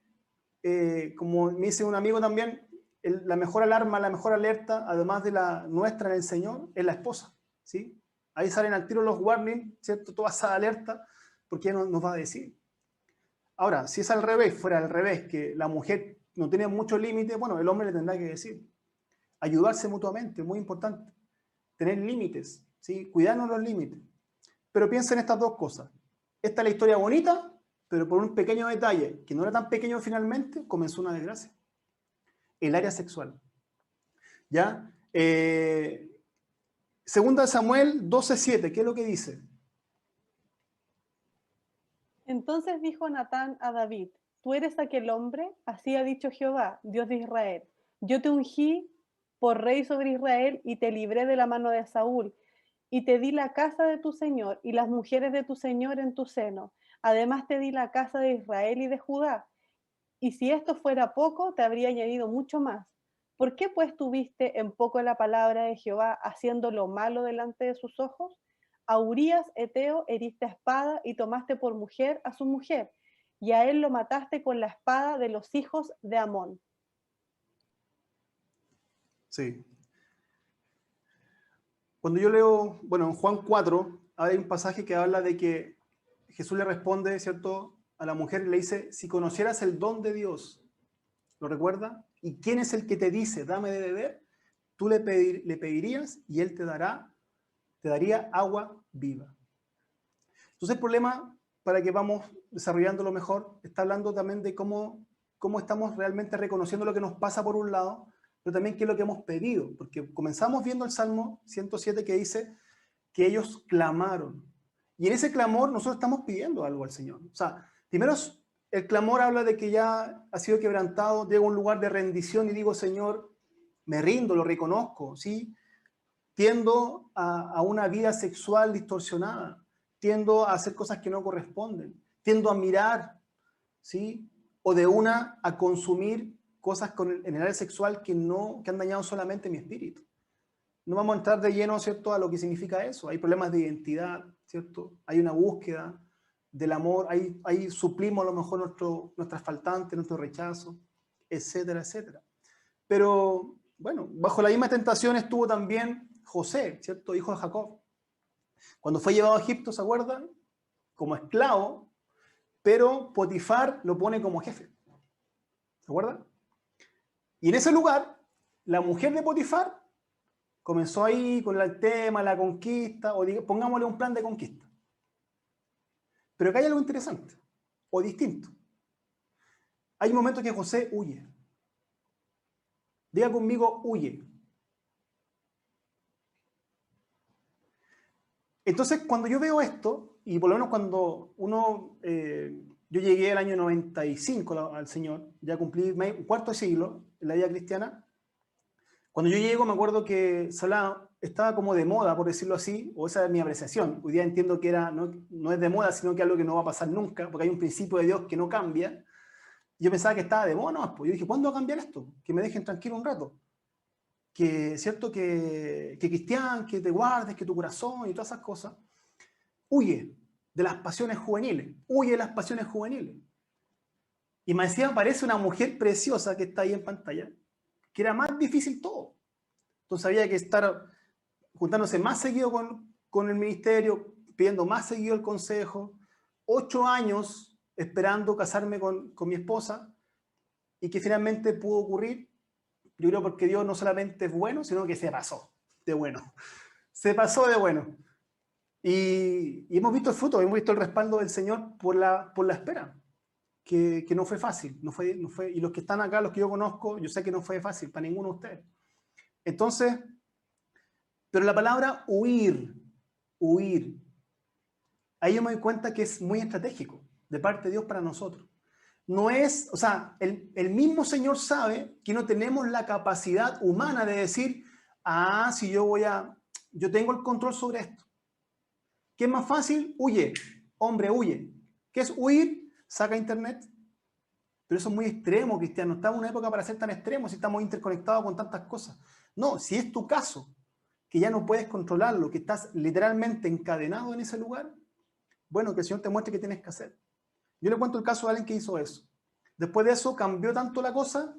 S1: Como me dice un amigo también, la mejor alarma, la mejor alerta, además de la nuestra en el Señor, es la esposa. ¿Sí? Ahí salen al tiro los warnings, ¿cierto? Toda esa alerta, porque ella nos va a decir. Ahora, si es al revés, fuera al revés, que la mujer no tiene mucho límite, bueno, el hombre le tendrá que decir. Ayudarse mutuamente, muy importante. Tener límites, ¿sí? Cuidarnos los límites. Pero piensa en estas dos cosas. Esta es la historia bonita, pero por un pequeño detalle, que no era tan pequeño finalmente, comenzó una desgracia. El área sexual. ¿Ya? Segunda de Samuel 12:7, ¿qué es lo que dice?
S2: Entonces dijo Natán a David: tú eres aquel hombre, así ha dicho Jehová, Dios de Israel. Yo te ungí por rey sobre Israel y te libré de la mano de Saúl, y te di la casa de tu señor y las mujeres de tu señor en tu seno. Además te di la casa de Israel y de Judá. Y si esto fuera poco, te habría añadido mucho más. ¿Por qué pues tuviste en poco la palabra de Jehová, haciendo lo malo delante de sus ojos? A Urías, Eteo, heriste a espada y tomaste por mujer a su mujer, y a él lo mataste con la espada de los hijos de Amón.
S1: Sí. Cuando yo leo, bueno, en Juan 4, hay un pasaje que habla de que Jesús le responde, ¿cierto?, a la mujer y le dice, si conocieras el don de Dios, ¿lo recuerda? ¿Y quién es el que te dice, dame de beber? Tú le pedirías y él te daría agua viva. Entonces el problema, para que vamos desarrollándolo mejor, está hablando también de cómo estamos realmente reconociendo lo que nos pasa por un lado, pero también qué es lo que hemos pedido, porque comenzamos viendo el Salmo 107 que dice que ellos clamaron. Y en ese clamor nosotros estamos pidiendo algo al Señor. O sea, primero el clamor habla de que ya ha sido quebrantado, llego a un lugar de rendición y digo, Señor, me rindo, lo reconozco, ¿sí? Tiendo a una vida sexual distorsionada, tiendo a hacer cosas que no corresponden, tiendo a mirar, ¿sí? O de una a consumir cosas en el área sexual que han dañado solamente mi espíritu. No vamos a entrar de lleno, ¿cierto?, a lo que significa eso. Hay problemas de identidad, ¿cierto? Hay una búsqueda del amor, ahí suplimos a lo mejor nuestras faltantes, nuestro rechazo, etcétera, etcétera. Pero, bueno, bajo la misma tentación estuvo también José, ¿cierto?, hijo de Jacob. Cuando fue llevado a Egipto, ¿se acuerdan? Como esclavo, pero Potifar lo pone como jefe. ¿Se acuerdan? Y en ese lugar, la mujer de Potifar comenzó ahí con el tema, la conquista, o pongámosle un plan de conquista. Pero acá hay algo interesante, o distinto. Hay un momento que José huye. Diga conmigo, huye. Entonces, cuando yo veo esto, y por lo menos cuando yo llegué el año 95 al Señor, ya cumplí un cuarto de siglo en la vida cristiana, cuando yo llego me acuerdo que Salah estaba como de moda, por decirlo así, o esa es mi apreciación. Hoy día entiendo que no es de moda, sino que es algo que no va a pasar nunca, porque hay un principio de Dios que no cambia. Yo pensaba que estaba de moda, no, pues yo dije, ¿cuándo va a cambiar esto? Que me dejen tranquilo un rato. Que, ¿cierto? Que cristian, que te guardes, que tu corazón y todas esas cosas. Huye de las pasiones juveniles, huye de las pasiones juveniles. Y me decía, aparece una mujer preciosa que está ahí en pantalla, que era más difícil todo. Entonces había que estar juntándose más seguido con el ministerio, pidiendo más seguido el consejo, 8 años esperando casarme con mi esposa, y que finalmente pudo ocurrir, yo creo porque Dios no solamente es bueno, sino que se pasó de bueno. Se pasó de bueno. Y hemos visto el fruto, hemos visto el respaldo del Señor por la espera, que no fue fácil. No fue, y los que están acá, los que yo conozco, yo sé que no fue fácil para ninguno de ustedes. Entonces, pero la palabra huir, ahí yo me doy cuenta que es muy estratégico de parte de Dios para nosotros. No es, o sea, el mismo Señor sabe que no tenemos la capacidad humana de decir, si yo tengo el control sobre esto. ¿Qué es más fácil? Huye. Hombre, huye. ¿Qué es huir? Saca internet. Pero eso es muy extremo, cristiano. Estamos en una época para ser tan extremos si estamos interconectados con tantas cosas. No, si es tu caso, que ya no puedes controlarlo, que estás literalmente encadenado en ese lugar, bueno, que el Señor te muestre qué tienes que hacer. Yo le cuento el caso de alguien que hizo eso. Después de eso cambió tanto la cosa.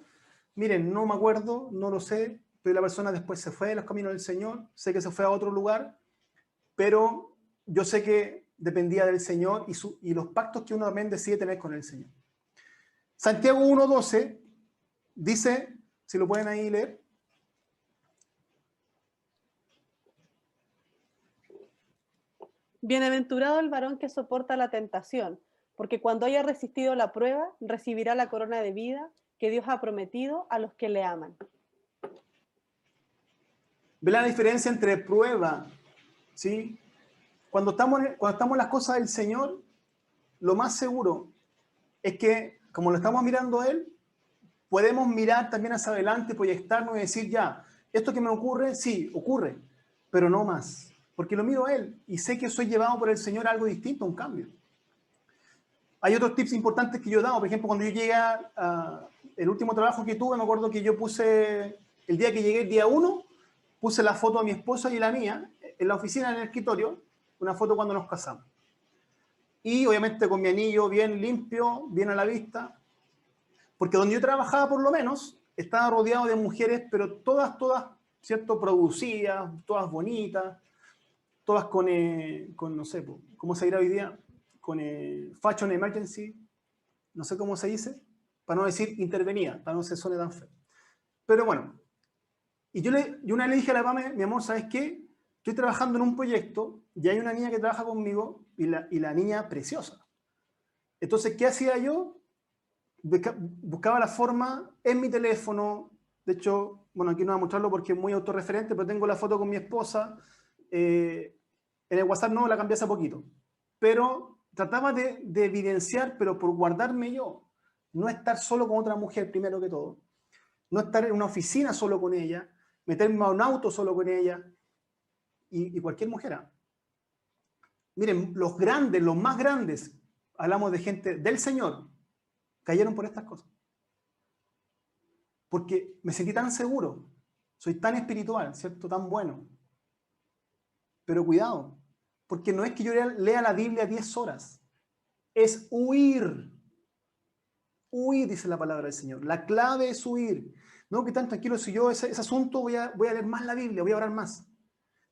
S1: Miren, no me acuerdo, no lo sé, pero la persona después se fue de los caminos del Señor. Sé que se fue a otro lugar, pero yo sé que dependía del Señor y los pactos que uno también decide tener con el Señor. Santiago 1:12 dice, si lo pueden ahí leer.
S2: Bienaventurado el varón que soporta la tentación, porque cuando haya resistido la prueba, recibirá la corona de vida que Dios ha prometido a los que le aman.
S1: ¿Ve la diferencia entre prueba? ¿Sí? Cuando estamos en las cosas del Señor, lo más seguro es que, como lo estamos mirando a Él, podemos mirar también hacia adelante, proyectarnos y decir, ya, esto que me ocurre, sí, ocurre, pero no más. Porque lo miro a Él y sé que soy llevado por el Señor a algo distinto, a un cambio. Hay otros tips importantes que yo he dado. Por ejemplo, cuando yo llegué el último trabajo que tuve, me acuerdo que yo puse, el día que llegué, el día 1, puse la foto de mi esposa y la mía en la oficina, en el escritorio, una foto cuando nos casamos. Y obviamente con mi anillo bien limpio, bien a la vista, porque donde yo trabajaba por lo menos, estaba rodeado de mujeres, pero todas, ¿cierto? Producidas, todas bonitas, todas con no sé, ¿cómo se dirá hoy día? Con fashion emergency, no sé cómo se dice, para no decir intervenida, para no se suene tan feo. Pero bueno, y yo una vez le dije a la Pame, mi amor, ¿sabes qué? Estoy trabajando en un proyecto y hay una niña que trabaja conmigo y la niña preciosa. Entonces, ¿qué hacía yo? Buscaba la forma en mi teléfono. De hecho, bueno, aquí no voy a mostrarlo porque es muy autorreferente, pero tengo la foto con mi esposa. En el WhatsApp no, la cambié hace poquito. Pero trataba de evidenciar, pero por guardarme yo. No estar solo con otra mujer, primero que todo. No estar en una oficina solo con ella. Meterme a un auto solo con ella. Y cualquier mujer. ¿Ah? Miren, los grandes, los más grandes, hablamos de gente del Señor, cayeron por estas cosas. Porque me sentí tan seguro, soy tan espiritual, ¿cierto? Tan bueno. Pero cuidado, porque no es que yo lea la Biblia 10 horas, es huir. Huir, dice la palabra del Señor. La clave es huir. No, que tan tranquilo, si yo ese asunto voy a leer más la Biblia, voy a orar más.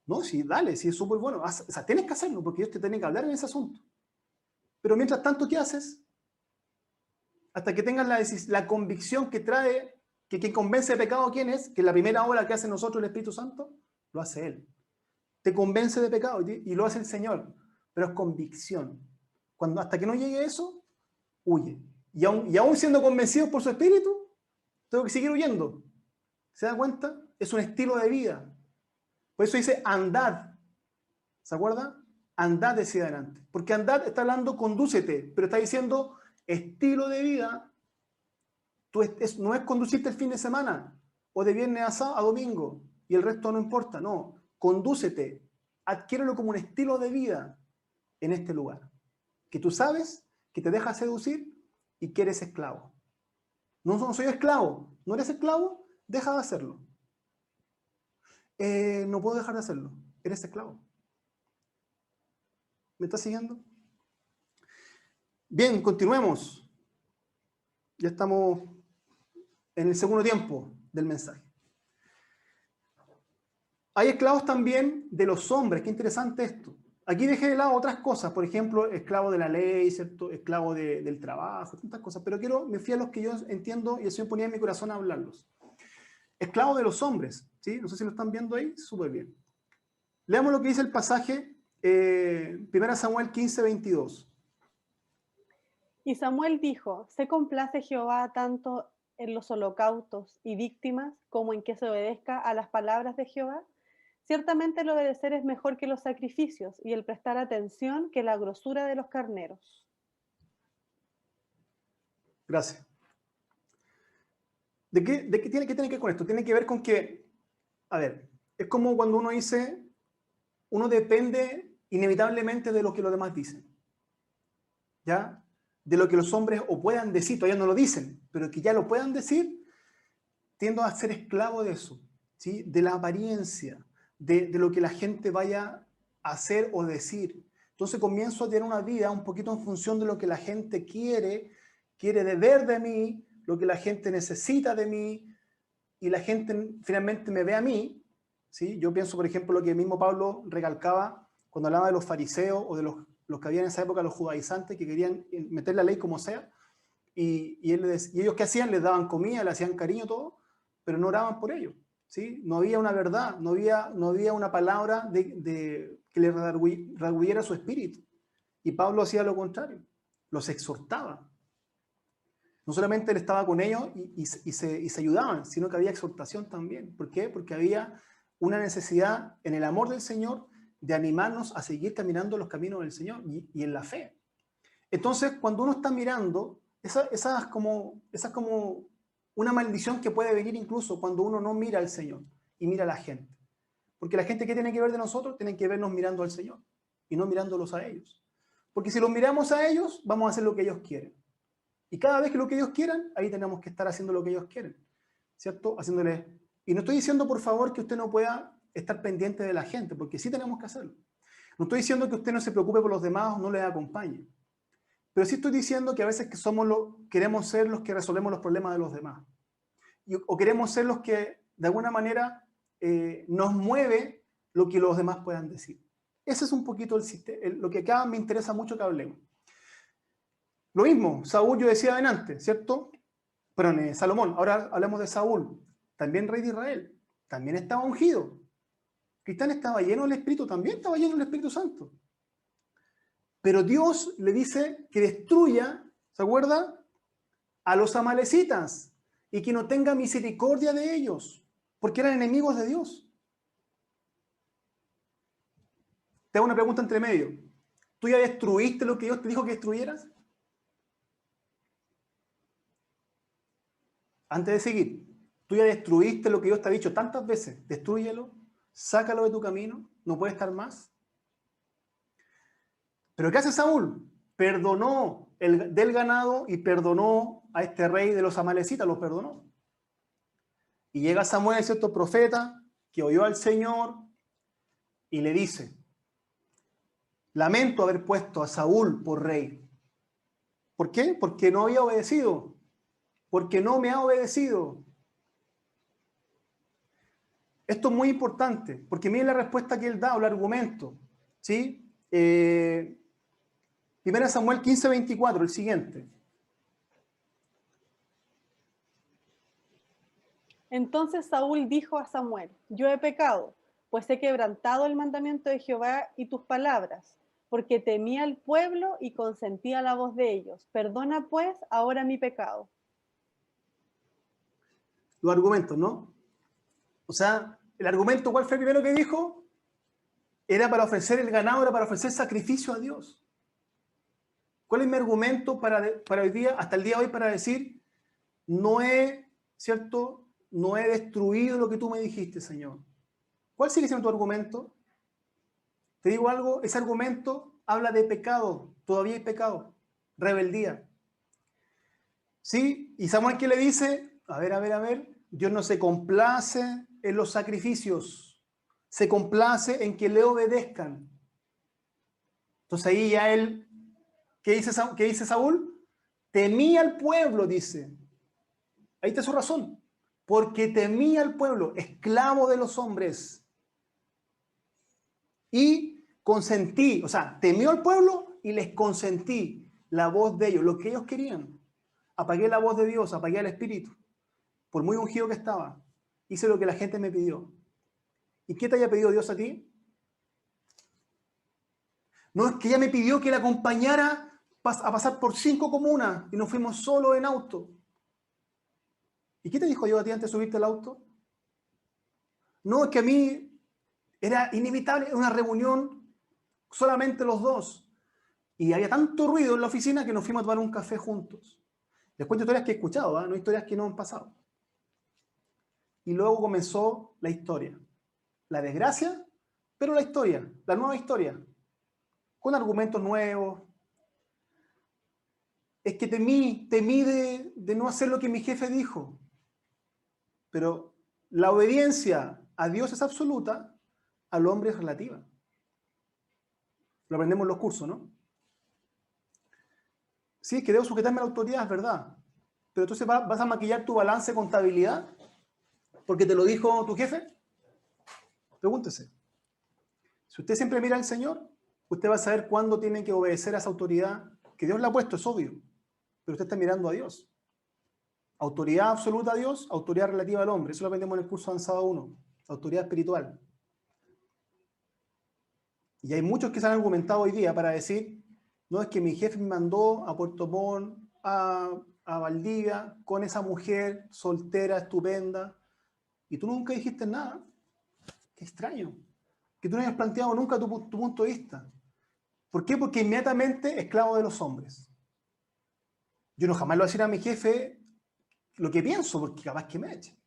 S1: No, sí, dale, sí, es súper bueno. O sea, tienes que hacerlo porque Dios te tiene que hablar en ese asunto. Pero mientras tanto, ¿qué haces? Hasta que tengas la convicción que trae, que quien convence de pecado, ¿quién es? Que la primera obra que hace nosotros el Espíritu Santo, lo hace Él. Te convence de pecado y lo hace el Señor. Pero es convicción. Hasta que no llegue eso, huye. Y aún siendo convencido por su Espíritu, tengo que seguir huyendo. ¿Se da cuenta? Es un estilo de vida. Por eso dice andad. ¿Se acuerda? Andad hacia adelante. Porque andad está hablando condúcete, pero está diciendo estilo de vida. No es conducirte el fin de semana o de viernes a domingo y el resto no importa. No, condúcete. Adquiérelo como un estilo de vida en este lugar. Que tú sabes que te dejas seducir y que eres esclavo. No soy esclavo. ¿No eres esclavo? Deja de hacerlo. No puedo dejar de hacerlo. Eres esclavo. ¿Me estás siguiendo? Bien, continuemos. Ya estamos en el segundo tiempo del mensaje. Hay esclavos también de los hombres. Qué interesante esto. Aquí dejé de lado otras cosas. Por ejemplo, esclavo de la ley, ¿cierto? Esclavo del trabajo, tantas cosas. Pero me fui a los que yo entiendo y el Señor ponía en mi corazón a hablarlos. Esclavo de los hombres. ¿Sí? No sé si lo están viendo ahí. Súper bien. Leamos lo que dice el pasaje 1 Samuel 15, 22.
S2: Y Samuel dijo, ¿se complace Jehová tanto en los holocaustos y víctimas como en que se obedezca a las palabras de Jehová? Ciertamente el obedecer es mejor que los sacrificios y el prestar atención que la grosura de los carneros.
S1: Gracias. ¿Qué tiene que ver con esto? Tiene que ver con que, a ver, es como cuando uno dice, uno depende inevitablemente de lo que los demás dicen. ¿Ya? De lo que los hombres o puedan decir, todavía no lo dicen, pero que ya lo puedan decir, tiendo a ser esclavo de eso, ¿sí? De la apariencia, de lo que la gente vaya a hacer o decir. Entonces comienzo a tener una vida un poquito en función de lo que la gente quiere de ver de mí, lo que la gente necesita de mí, y la gente finalmente me ve a mí, ¿sí? Yo pienso, por ejemplo, lo que mismo Pablo recalcaba cuando hablaba de los fariseos o de los que había en esa época, los judaizantes, que querían meter la ley como sea, y ellos ¿qué hacían? Les daban comida, le hacían cariño, todo, pero no oraban por ellos, ¿sí? No había una verdad, no había una palabra que le redarguyera su espíritu. Y Pablo hacía lo contrario, los exhortaba. No solamente él estaba con ellos y se ayudaban, sino que había exhortación también. ¿Por qué? Porque había una necesidad en el amor del Señor de animarnos a seguir caminando los caminos del Señor y en la fe. Entonces, cuando uno está mirando, esa es como una maldición que puede venir incluso cuando uno no mira al Señor y mira a la gente. Porque la gente que tiene que ver de nosotros, tiene que vernos mirando al Señor y no mirándolos a ellos. Porque si los miramos a ellos, vamos a hacer lo que ellos quieren. Y cada vez que lo que ellos quieran, ahí tenemos que estar haciendo lo que ellos quieren, ¿cierto? Y no estoy diciendo, por favor, que usted no pueda estar pendiente de la gente, porque sí tenemos que hacerlo. No estoy diciendo que usted no se preocupe por los demás o no les acompañe. Pero sí estoy diciendo que a veces que queremos ser los que resolvemos los problemas de los demás. O queremos ser los que, de alguna manera, nos mueve lo que los demás puedan decir. Ese es un poquito lo que acá me interesa mucho que hablemos. Lo mismo, Saúl, yo decía antes, ¿cierto? Perdón, Salomón, ahora hablamos de Saúl, también rey de Israel, también estaba ungido. Cristán estaba lleno del Espíritu, también estaba lleno del Espíritu Santo. Pero Dios le dice que destruya, ¿se acuerda? A los amalecitas y que no tenga misericordia de ellos, porque eran enemigos de Dios. Te hago una pregunta entre medio. ¿Tú ya destruiste lo que Dios te dijo que destruyeras? Antes de seguir, ¿tú ya destruiste lo que Dios te ha dicho tantas veces? Destrúyelo, sácalo de tu camino, no puede estar más. ¿Pero qué hace Saúl? Perdonó del ganado y perdonó a este rey de los amalecitas, los perdonó. Y llega Samuel, cierto profeta, que oyó al Señor y le dice, lamento haber puesto a Saúl por rey. ¿Por qué? Porque no había obedecido. Porque no me ha obedecido. Esto es muy importante, porque miren la respuesta que él da, o el argumento. ¿Sí? 1 Samuel 15:24, el siguiente.
S2: Entonces Saúl dijo a Samuel, yo he pecado, pues he quebrantado el mandamiento de Jehová y tus palabras, porque temía al pueblo y consentía la voz de ellos. Perdona pues ahora mi pecado.
S1: Los argumentos, ¿no? O sea, el argumento, ¿cuál fue el primero que dijo? Era para ofrecer el ganado, era para ofrecer sacrificio a Dios. ¿Cuál es mi argumento para hoy día, hasta el día de hoy, para decir, ¿cierto? No he destruido lo que tú me dijiste, Señor? ¿Cuál sigue siendo tu argumento? Te digo algo, ese argumento habla de pecado, todavía hay pecado, rebeldía. ¿Sí? ¿Y Samuel qué le dice? A ver, Dios no se complace en los sacrificios, se complace en que le obedezcan. Entonces ahí ya él, ¿qué dice Saúl? Temía al pueblo, dice. Ahí está su razón. Porque temía al pueblo, esclavo de los hombres. Y consentí, o sea, temió al pueblo y les consentí la voz de ellos, lo que ellos querían. Apagué la voz de Dios, apagué el Espíritu. Por muy ungido que estaba, hice lo que la gente me pidió. ¿Y qué te haya pedido Dios a ti? No es que ella me pidió que la acompañara a pasar por 5 comunas y nos fuimos solo en auto. ¿Y qué te dijo Dios a ti antes de subirte al auto? No, es que a mí era inevitable una reunión solamente los dos. Y había tanto ruido en la oficina que nos fuimos a tomar un café juntos. Les cuento historias que he escuchado, ¿eh? No historias que no han pasado. Y luego comenzó la historia. La desgracia, pero la historia, la nueva historia. Con argumentos nuevos. Es que temí de no hacer lo que mi jefe dijo. Pero la obediencia a Dios es absoluta, al hombre es relativa. Lo aprendemos en los cursos, ¿no? Sí, es que debo sujetarme a la autoridad, es verdad. Pero entonces vas a maquillar tu balance de contabilidad porque te lo dijo tu jefe. Pregúntese. Si usted siempre mira al Señor, usted va a saber cuándo tiene que obedecer a esa autoridad que Dios le ha puesto, es obvio. Pero usted está mirando a Dios. Autoridad absoluta a Dios, autoridad relativa al hombre. Eso lo aprendemos en el curso avanzado 1. Autoridad espiritual. Y hay muchos que se han argumentado hoy día para decir, no, es que mi jefe me mandó a Puerto Montt, a Valdivia, con esa mujer soltera, estupenda, y tú nunca dijiste nada. Qué extraño. Que tú no hayas planteado nunca tu punto de vista. ¿Por qué? Porque inmediatamente esclavo de los hombres. Yo no jamás le voy a decir a mi jefe lo que pienso, porque capaz que me eche.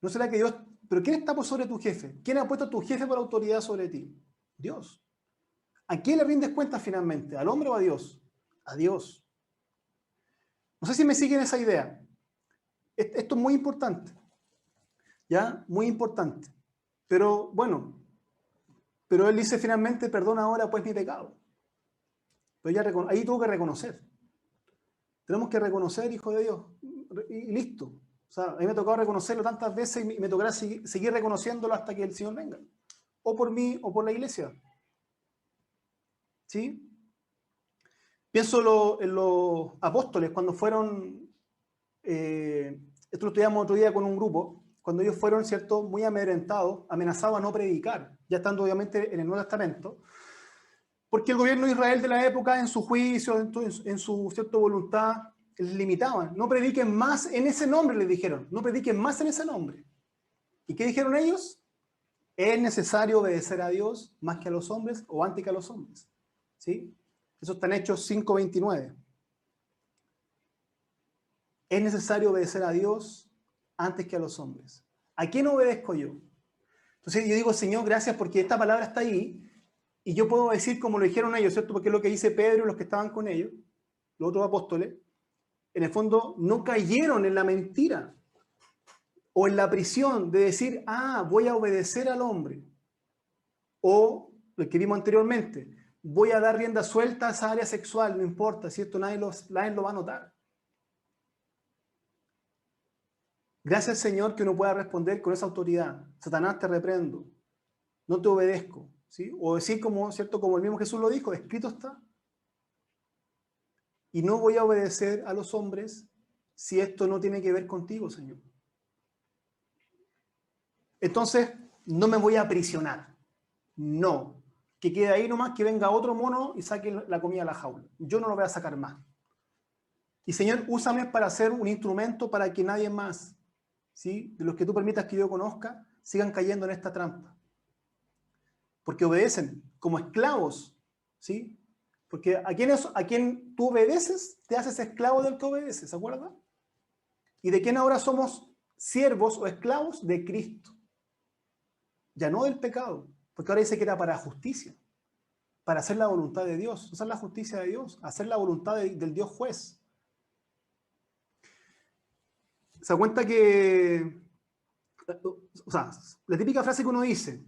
S1: ¿No será que Dios... Pero ¿quién está por sobre tu jefe? ¿Quién ha puesto a tu jefe por autoridad sobre ti? Dios. ¿A quién le rindes cuentas finalmente? ¿Al hombre o a Dios? A Dios. No sé si me siguen esa idea. Esto es muy importante. ¿Ya? Muy importante. Pero bueno, Pero él dice finalmente, perdona ahora pues mi pecado. Pero ya ahí tuvo que reconocer. Tenemos que reconocer, hijo de Dios, y listo. O sea, a mí me ha tocado reconocerlo tantas veces y me tocará seguir reconociéndolo hasta que el Señor venga. O por mí o por la iglesia. ¿Sí? Pienso en los apóstoles cuando fueron, esto lo estudiamos otro día con un grupo, cuando ellos fueron, ¿cierto?, muy amedrentados, amenazados a no predicar, ya estando obviamente en el Nuevo Testamento, porque el gobierno de Israel de la época, en su juicio, en su cierta voluntad, les limitaban. No prediquen más en ese nombre, les dijeron. No prediquen más en ese nombre. ¿Y qué dijeron ellos? Es necesario obedecer a Dios más que a los hombres o antes que a los hombres. ¿Sí? Eso está en Hechos 5:29. Es necesario obedecer a Dios antes que a los hombres. ¿A quién obedezco yo? Entonces yo digo, Señor, gracias porque esta palabra está ahí y yo puedo decir como lo dijeron ellos, ¿cierto? Porque es lo que dice Pedro y los que estaban con ellos, los otros apóstoles, en el fondo no cayeron en la mentira o en la prisión de decir, voy a obedecer al hombre. O lo que vimos anteriormente, voy a dar rienda suelta a esa área sexual, no importa, ¿cierto? Nadie lo va a notar. Gracias, Señor, que uno pueda responder con esa autoridad. Satanás, te reprendo, no te obedezco. ¿Sí? O decir como, ¿cierto?, como el mismo Jesús lo dijo, escrito está. Y no voy a obedecer a los hombres si esto no tiene que ver contigo, Señor. Entonces, no me voy a aprisionar. No. Que quede ahí nomás, que venga otro mono y saque la comida a la jaula. Yo no lo voy a sacar más. Y Señor, úsame para ser un instrumento para que nadie más, ¿sí?, de los que tú permitas que yo conozca, sigan cayendo en esta trampa. Porque obedecen como esclavos, ¿sí? Porque a quien tú obedeces, te haces esclavo del que obedeces, ¿se acuerdan? ¿Y de quién ahora somos siervos o esclavos? De Cristo. Ya no del pecado, porque ahora dice que era para justicia, para hacer la voluntad de Dios, hacer la justicia de Dios, hacer la voluntad del Dios juez. ¿Se da cuenta que, o sea, la típica frase que uno dice,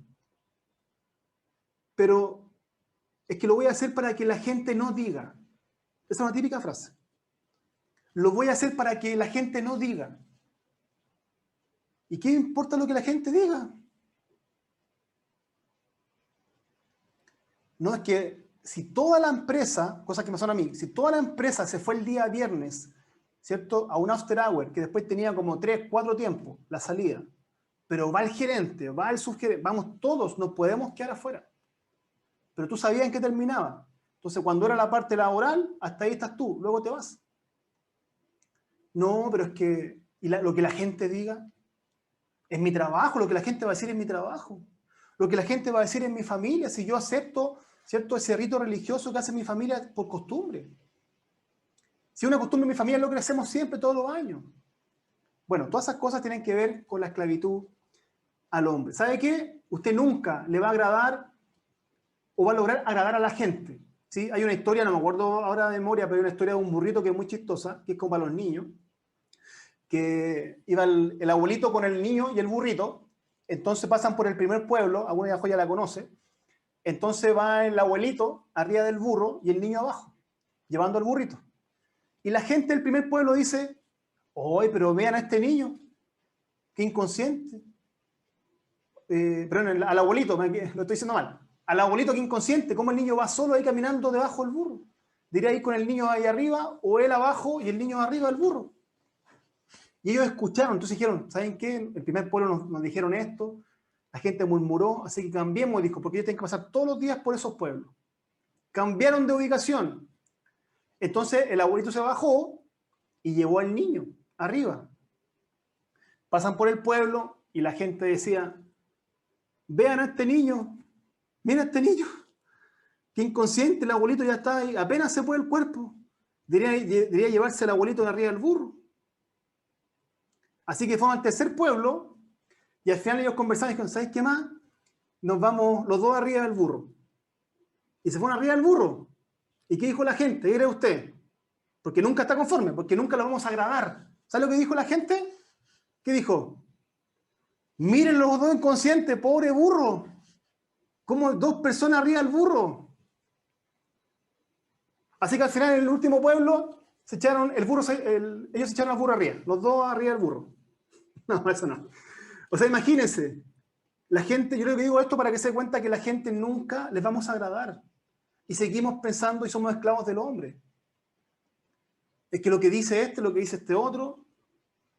S1: pero es que lo voy a hacer para que la gente no diga? Esa es una típica frase. Lo voy a hacer para que la gente no diga. ¿Y qué importa lo que la gente diga? No, es que si toda la empresa, cosa que me suena a mí, si toda la empresa se fue el día viernes, ¿cierto?, a un after hour que después tenía como 3, 4 tiempos la salida, pero va el gerente, va el subgerente, vamos todos, nos podemos quedar afuera. Pero tú sabías en qué terminaba. Entonces, cuando era la parte laboral, hasta ahí estás tú, luego te vas. No, pero es que lo que la gente diga es mi trabajo, lo que la gente va a decir es mi trabajo. Lo que la gente va a decir es mi familia, si yo acepto, ¿cierto?, ese rito religioso que hace mi familia por costumbre. Si una costumbre en mi familia es lo que hacemos siempre, todos los años. Bueno, todas esas cosas tienen que ver con la esclavitud al hombre. ¿Sabe qué? Usted nunca le va a agradar o va a lograr agradar a la gente. ¿Sí? Hay una historia, no me acuerdo ahora de memoria, pero hay una historia de un burrito que es muy chistosa, que es como para los niños, que iba el abuelito con el niño y el burrito, entonces pasan por el primer pueblo, alguna ya la conoce, entonces va el abuelito arriba del burro y el niño abajo, llevando al burrito. Y la gente del primer pueblo dice, ¡oye, pero vean a este niño! ¡Qué inconsciente! Perdón, al abuelito, lo estoy diciendo mal. Al abuelito, qué inconsciente, cómo el niño va solo ahí caminando debajo del burro. Diría ir con el niño ahí arriba o él abajo y el niño arriba del burro. Y ellos escucharon, entonces dijeron, ¿saben qué? El primer pueblo nos dijeron esto, la gente murmuró, así que cambiemos, dijo, porque ellos tienen que pasar todos los días por esos pueblos. Cambiaron de ubicación. Entonces el abuelito se bajó y llevó al niño arriba. Pasan por el pueblo y la gente decía, vean a este niño, mira a este niño, qué inconsciente, el abuelito ya está ahí, apenas se puede el cuerpo. Debería llevarse el abuelito de arriba del burro. Así que fueron al tercer pueblo y al final ellos conversaron y dijeron, ¿sabes qué más? Nos vamos los dos arriba del burro. Y se fueron arriba del burro. ¿Y qué dijo la gente? ¿Qué cree usted? Porque nunca está conforme, porque nunca lo vamos a agradar. ¿Sabe lo que dijo la gente? ¿Qué dijo? Miren los dos inconscientes, pobre burro. ¿Cómo 2 personas arriba del burro? Así que al final, en el último pueblo, se echaron el burro, ellos se echaron al burro arriba, los 2 arriba del burro. No, eso no. O sea, imagínense, la gente, yo creo que digo esto para que se dé cuenta que la gente nunca les vamos a agradar. Y seguimos pensando y somos esclavos del hombre. Es que lo que dice este, lo que dice este otro.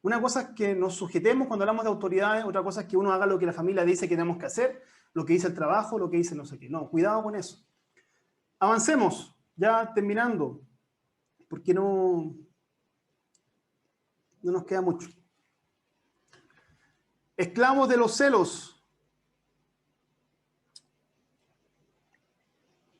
S1: Una cosa es que nos sujetemos cuando hablamos de autoridades, otra cosa es que uno haga lo que la familia dice que tenemos que hacer, lo que dice el trabajo, lo que dice no sé qué. No, cuidado con eso. Avancemos, ya terminando, porque no nos queda mucho. Esclavos de los celos.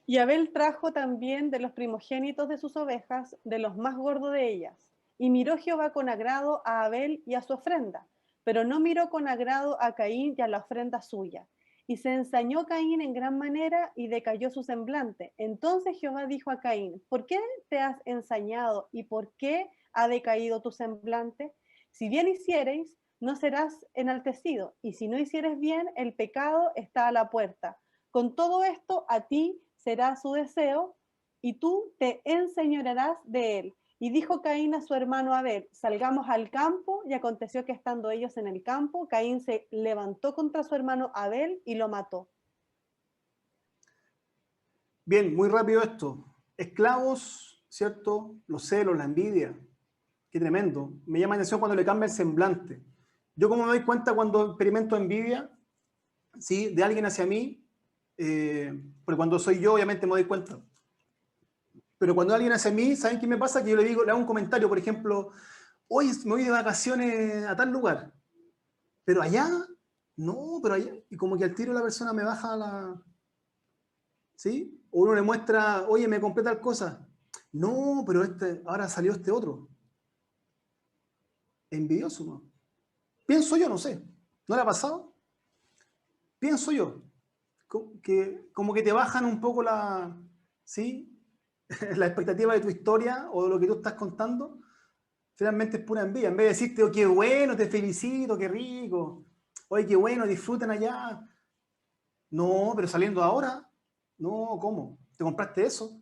S2: Y Abel trajo también de los primogénitos de sus ovejas, de los más gordos de ellas. Y miró Jehová con agrado a Abel y a su ofrenda, pero no miró con agrado a Caín y a la ofrenda suya. Y se ensañó Caín en gran manera y decayó su semblante. Entonces Jehová dijo a Caín: ¿por qué te has ensañado y por qué ha decaído tu semblante? Si bien hiciereis, no serás enaltecido, y si no hicieres bien, el pecado está a la puerta. Con todo esto, a ti será su deseo, y tú te enseñorearás de él. Y dijo Caín a su hermano Abel: salgamos al campo. Y aconteció que estando ellos en el campo, Caín se levantó contra su hermano Abel y lo mató.
S1: Bien, muy rápido esto. Esclavos, ¿cierto? Los celos, la envidia. Qué tremendo. Me llama la atención cuando le cambia el semblante. Yo como me doy cuenta cuando experimento envidia, ¿sí? De alguien hacia mí, porque cuando soy yo obviamente me doy cuenta. Pero cuando alguien hacia mí, ¿saben qué me pasa? Que yo le digo, le hago un comentario, por ejemplo, hoy me voy de vacaciones a tal lugar, pero allá, no, pero allá, y como que al tiro la persona me baja la, ¿sí? O uno le muestra, oye, me compré tal cosa, no, pero ahora salió este otro, envidioso, ¿no? Pienso yo, no sé, ¿no le ha pasado? Pienso yo, como que te bajan un poco la, ¿sí? La expectativa de tu historia o de lo que tú estás contando, finalmente es pura envidia. En vez de decirte, oh, qué bueno, te felicito, qué rico, oye, qué bueno, disfruten allá. No, pero saliendo ahora, no, ¿cómo? ¿Te compraste eso?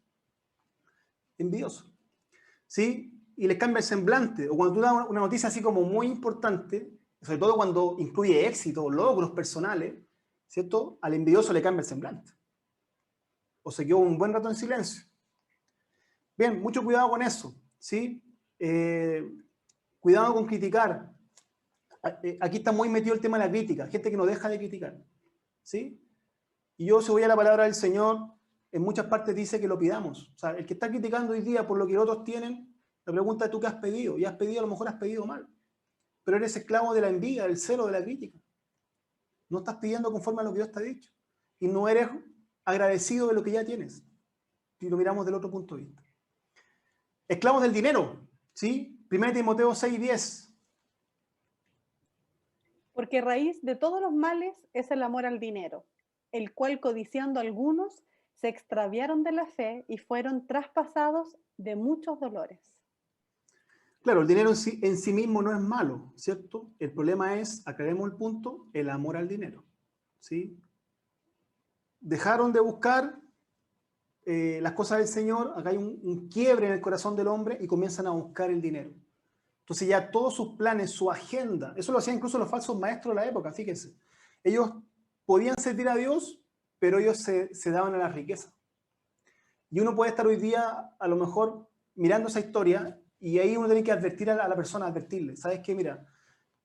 S1: Envidioso. ¿Sí? Y les cambia el semblante. O cuando tú das una noticia así como muy importante, sobre todo cuando incluye éxito, logros personales, ¿cierto? Al envidioso le cambia el semblante. O se quedó un buen rato en silencio. Bien, mucho cuidado con eso, ¿sí? Cuidado con criticar. Aquí está muy metido el tema de la crítica, gente que no deja de criticar, ¿sí? Y yo, si voy a la palabra del Señor, en muchas partes dice que lo pidamos. O sea, el que está criticando hoy día por lo que otros tienen, la pregunta es tú qué has pedido. Y has pedido, a lo mejor has pedido mal. Pero eres esclavo de la envidia, del celo, de la crítica. No estás pidiendo conforme a lo que Dios te ha dicho. Y no eres agradecido de lo que ya tienes. Si lo miramos del otro punto de vista. Esclavos del dinero, ¿sí? 1 Timoteo 6:10.
S2: Porque raíz de todos los males es el amor al dinero, el cual codiciando algunos se extraviaron de la fe y fueron traspasados de muchos dolores.
S1: Claro, el dinero en sí mismo no es malo, ¿cierto? El problema es, aclaremos el punto, el amor al dinero, ¿sí? Dejaron de buscar las cosas del Señor, acá hay un quiebre en el corazón del hombre y comienzan a buscar el dinero. Entonces ya todos sus planes, su agenda, eso lo hacían incluso los falsos maestros de la época, fíjense. Ellos podían servir a Dios, pero ellos se daban a la riqueza. Y uno puede estar hoy día, a lo mejor, mirando esa historia, y ahí uno tiene que advertir a la persona, advertirle, ¿sabes qué? Mira,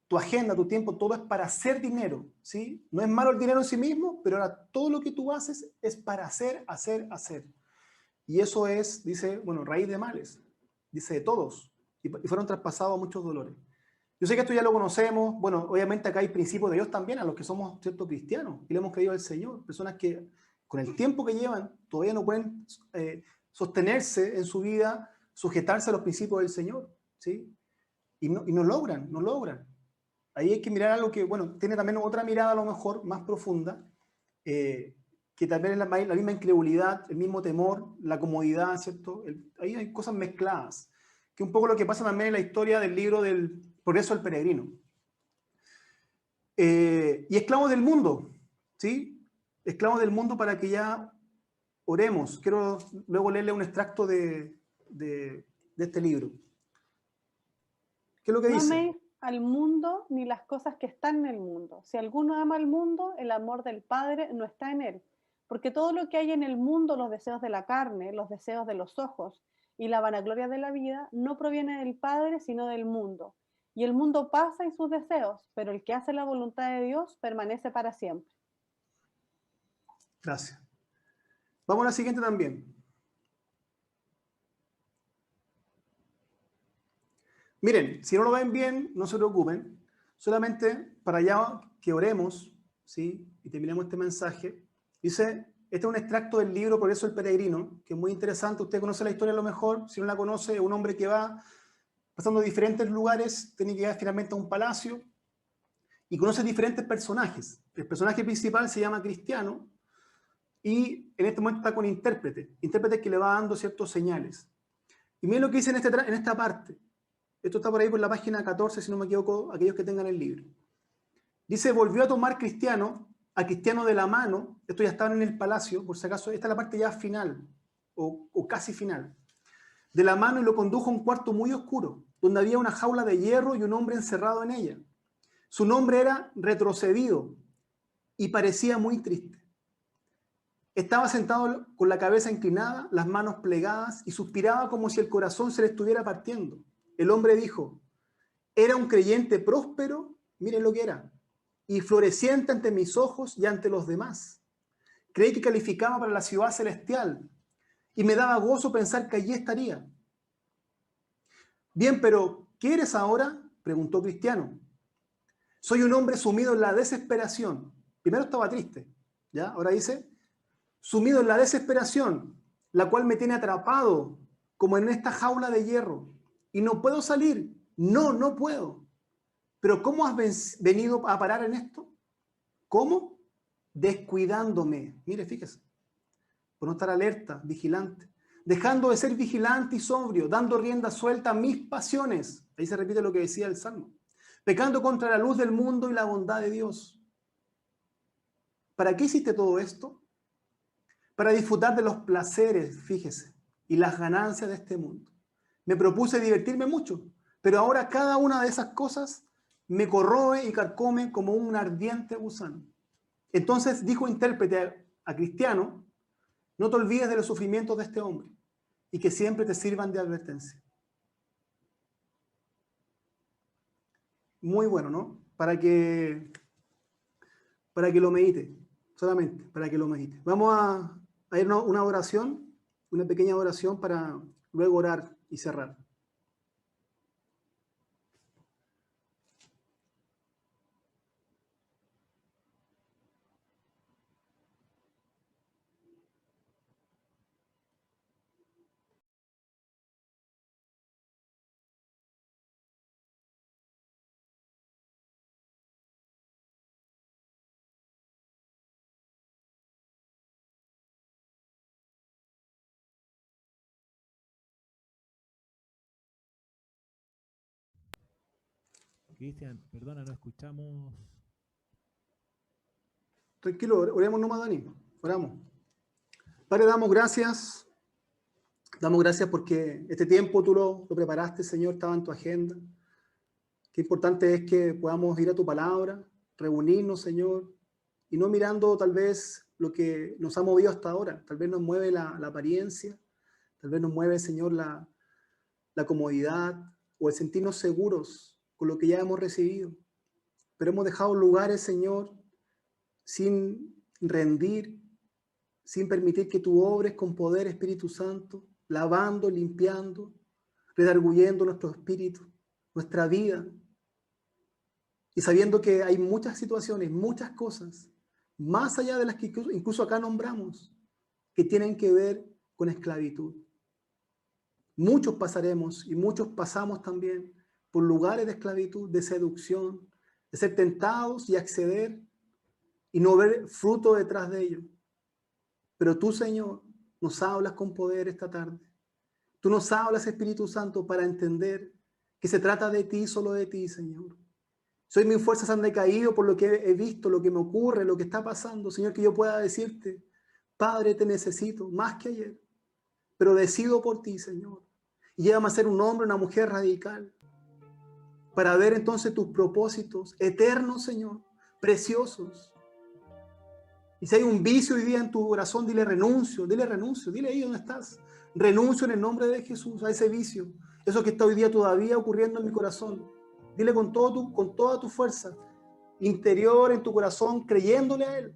S1: tu agenda, tu tiempo, todo es para hacer dinero, ¿sí? No es malo el dinero en sí mismo, pero ahora todo lo que tú haces es para hacer, hacer, hacer. Y eso es, dice, bueno, raíz de males, dice de todos, y fueron traspasados muchos dolores. Yo sé que esto ya lo conocemos, bueno, obviamente acá hay principios de Dios también, a los que somos, ¿cierto?, cristianos, y le hemos creído al Señor, personas que con el tiempo que llevan todavía no pueden sostenerse en su vida, sujetarse a los principios del Señor, ¿sí? Y no logran, no logran. Ahí hay que mirar algo que, bueno, tiene también otra mirada a lo mejor más profunda, que también es la misma incredulidad, el mismo temor, la comodidad, ¿cierto? Ahí hay cosas mezcladas, que un poco lo que pasa también en la historia del libro del Progreso del Peregrino. Y esclavos del mundo, ¿sí? esclavos del mundo para que ya oremos. Quiero luego leerle un extracto de este libro. ¿Qué es lo que
S2: No
S1: dice?
S2: améis al mundo ni las cosas que están en el mundo. Si alguno ama al mundo, el amor del Padre no está en él. Porque todo lo que hay en el mundo, los deseos de la carne, los deseos de los ojos y la vanagloria de la vida, no proviene del Padre, sino del mundo. Y el mundo pasa y sus deseos, pero el que hace la voluntad de Dios permanece para siempre.
S1: Gracias. Vamos a la siguiente también. Miren, si no lo ven bien, no se preocupen. Solamente para ya que oremos, ¿sí? Y terminemos este mensaje. Dice, este es un extracto del libro Por eso el peregrino, que es muy interesante. Usted conoce la historia a lo mejor. Si no la conoce, es un hombre que va pasando diferentes lugares, tiene que llegar finalmente a un palacio y conoce diferentes personajes. El personaje principal se llama Cristiano y en este momento está con intérprete que le va dando ciertos señales. Y miren lo que dice en esta parte. Esto está por ahí por la página 14, si no me equivoco, aquellos que tengan el libro. Dice, volvió a tomar a Cristiano de la mano, esto ya estaba en el palacio, por si acaso, esta es la parte ya final, o casi final, de la mano y lo condujo a un cuarto muy oscuro, donde había una jaula de hierro y un hombre encerrado en ella. Su nombre era Retrocedido y parecía muy triste. Estaba sentado con la cabeza inclinada, las manos plegadas y suspiraba como si el corazón se le estuviera partiendo. El hombre dijo, era un creyente próspero, miren lo que era, y floreciente ante mis ojos y ante los demás. Creí que calificaba para la ciudad celestial y me daba gozo pensar que allí estaría. Bien, pero ¿qué eres ahora?, preguntó Cristiano. Soy un hombre sumido en la desesperación. Primero estaba triste, ¿ya? Ahora dice, sumido en la desesperación, la cual me tiene atrapado como en esta jaula de hierro y no puedo salir. No puedo. Pero ¿cómo has venido a parar en esto? ¿Cómo? Descuidándome. Mire, fíjese. Por no estar alerta, vigilante. Dejando de ser vigilante y sobrio, dando rienda suelta a mis pasiones. Ahí se repite lo que decía el Salmo. Pecando contra la luz del mundo y la bondad de Dios. ¿Para qué hiciste todo esto? Para disfrutar de los placeres, fíjese, y las ganancias de este mundo. Me propuse divertirme mucho, pero ahora cada una de esas cosas me corroe y carcome como un ardiente gusano. Entonces dijo intérprete a Cristiano, no te olvides de los sufrimientos de este hombre y que siempre te sirvan de advertencia. Muy bueno, ¿no? Para que lo medite, solamente para que lo medite. Vamos a ir a una oración, una pequeña oración para luego orar y cerrar.
S3: Cristian, perdona, no escuchamos.
S1: Tranquilo, oremos nomás, Dani. Oramos. Padre, damos gracias. Damos gracias porque este tiempo tú lo preparaste, Señor, estaba en tu agenda. Qué importante es que podamos ir a tu palabra, reunirnos, Señor, y no mirando tal vez lo que nos ha movido hasta ahora. Tal vez nos mueve la apariencia, tal vez nos mueve, Señor, la comodidad o el sentirnos seguros con lo que ya hemos recibido. Pero hemos dejado lugares, Señor, sin rendir, sin permitir que tú obres con poder, Espíritu Santo, lavando, limpiando, redarguyendo nuestro espíritu, nuestra vida. Y sabiendo que hay muchas situaciones, muchas cosas, más allá de las que incluso acá nombramos, que tienen que ver con esclavitud. Muchos pasaremos y muchos pasamos también por lugares de esclavitud, de seducción, de ser tentados y acceder y no ver fruto detrás de ello. Pero tú, Señor, nos hablas con poder esta tarde. Tú nos hablas, Espíritu Santo, para entender que se trata de ti, solo de ti, Señor. Si hoy mis fuerzas han decaído por lo que he visto, lo que me ocurre, lo que está pasando, Señor, que yo pueda decirte, Padre, te necesito más que ayer, pero decido por ti, Señor. Y llévame a ser un hombre, una mujer radical, para ver entonces tus propósitos eternos, Señor, preciosos. Y si hay un vicio hoy día en tu corazón, dile renuncio, dile ahí donde estás. Renuncio en el nombre de Jesús a ese vicio, eso que está hoy día todavía ocurriendo en mi corazón. Dile con toda tu fuerza interior en tu corazón, creyéndole a Él.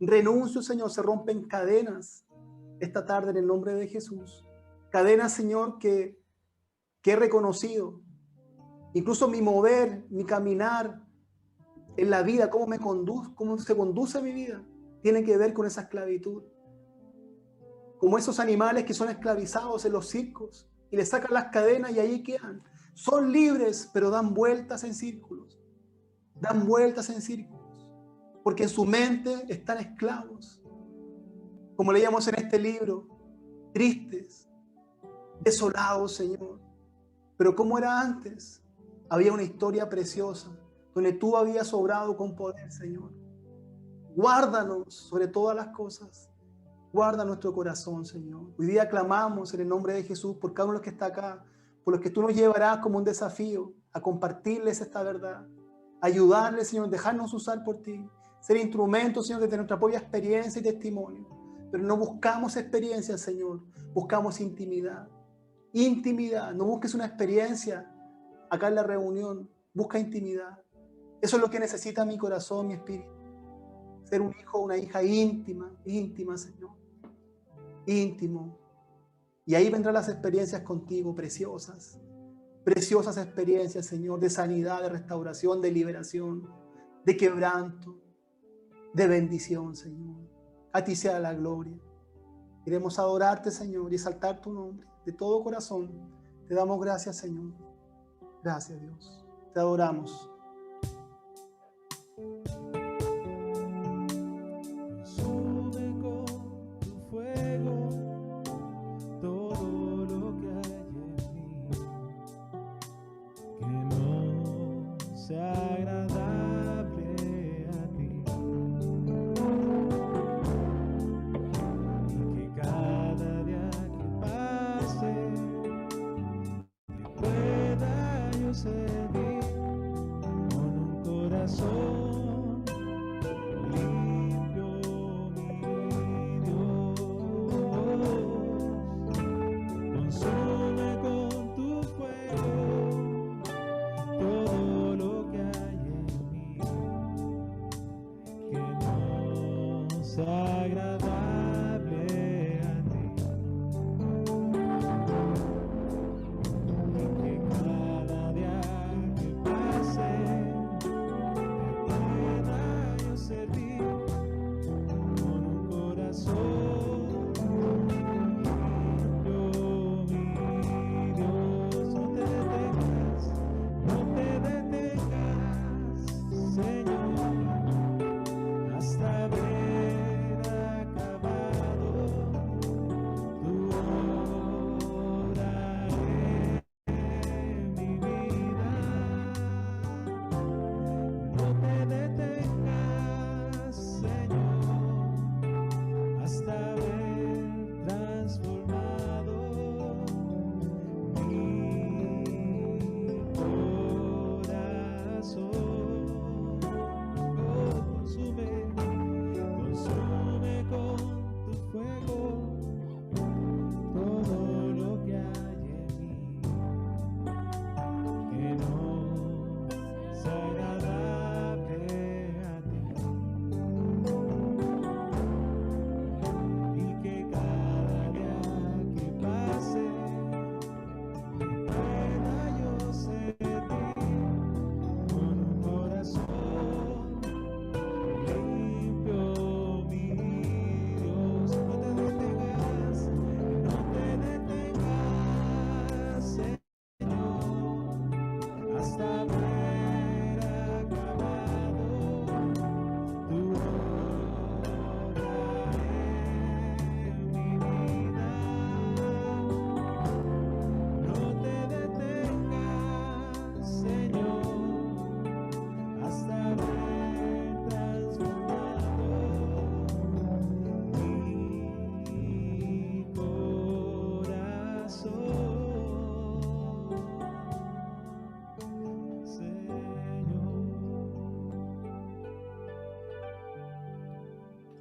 S1: Renuncio, Señor, se rompen cadenas esta tarde en el nombre de Jesús. Cadenas, Señor, que he reconocido. Incluso mi mover, mi caminar en la vida, cómo se conduce mi vida, tiene que ver con esa esclavitud. Como esos animales que son esclavizados en los circos y les sacan las cadenas y ahí quedan. Son libres, pero dan vueltas en círculos. Dan vueltas en círculos. Porque en su mente están esclavos. Como leíamos en este libro, tristes, desolados, Señor. Pero ¿cómo era antes? Había una historia preciosa donde tú habías obrado con poder, Señor. Guárdanos sobre todas las cosas. Guarda nuestro corazón, Señor. Hoy día clamamos en el nombre de Jesús por cada uno de los que está acá, por los que tú nos llevarás como un desafío a compartirles esta verdad, ayudarles, Señor, dejarnos usar por ti, ser instrumentos, Señor, desde nuestra propia experiencia y testimonio. Pero no buscamos experiencia, Señor, buscamos intimidad. Intimidad, no busques una experiencia acá en la reunión, busca intimidad. Eso es lo que necesita mi corazón, mi espíritu. Ser un hijo o una hija íntima, Señor. Íntimo. Y ahí vendrán las experiencias contigo, preciosas. Preciosas experiencias, Señor, de sanidad, de restauración, de liberación, de quebranto, de bendición, Señor. A ti sea la gloria. Queremos adorarte, Señor, y exaltar tu nombre de todo corazón. Te damos gracias, Señor. Gracias, Dios. Te adoramos.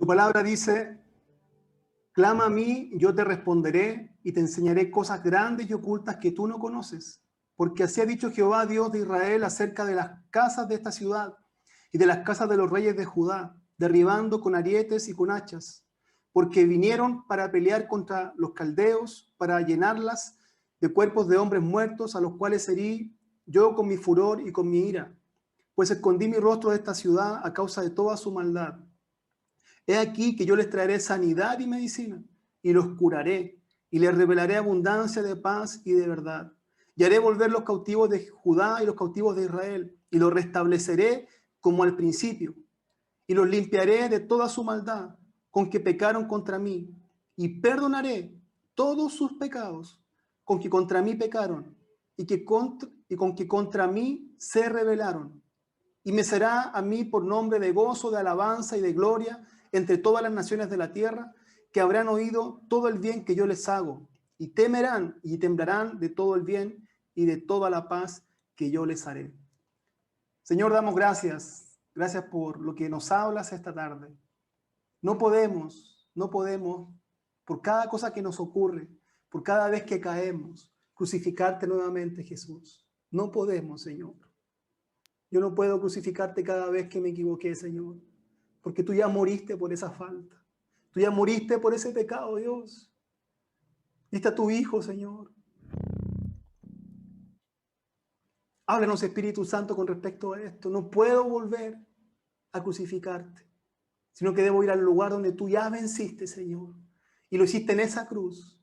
S1: Tu palabra dice, clama a mí, yo te responderé y te enseñaré cosas grandes y ocultas que tú no conoces. Porque así ha dicho Jehová, Dios de Israel, acerca de las casas de esta ciudad y de las casas de los reyes de Judá, derribando con arietes y con hachas, porque vinieron para pelear contra los caldeos, para llenarlas de cuerpos de hombres muertos, a los cuales herí yo con mi furor y con mi ira. Pues escondí mi rostro de esta ciudad a causa de toda su maldad. He aquí que yo les traeré sanidad y medicina, y los curaré, y les revelaré abundancia de paz y de verdad. Y haré volver los cautivos de Judá y los cautivos de Israel, y los restableceré como al principio, y los limpiaré de toda su maldad con que pecaron contra mí, y perdonaré todos sus pecados con que contra mí pecaron, y con que contra mí se rebelaron. Y me será a mí por nombre de gozo, de alabanza y de gloria entre todas las naciones de la tierra, que habrán oído todo el bien que yo les hago, y temerán y temblarán de todo el bien y de toda la paz que yo les haré. Señor, damos gracias. Gracias por lo que nos hablas esta tarde. No podemos, por cada cosa que nos ocurre, por cada vez que caemos, crucificarte nuevamente, Jesús. No podemos, Señor. Yo no puedo crucificarte cada vez que me equivoqué, Señor, porque tú ya moriste por esa falta. Tú ya moriste por ese pecado, Dios. Diste a tu Hijo, Señor. Háblanos, Espíritu Santo, con respecto a esto. No puedo volver a crucificarte, sino que debo ir al lugar donde tú ya venciste, Señor. Y lo hiciste en esa cruz.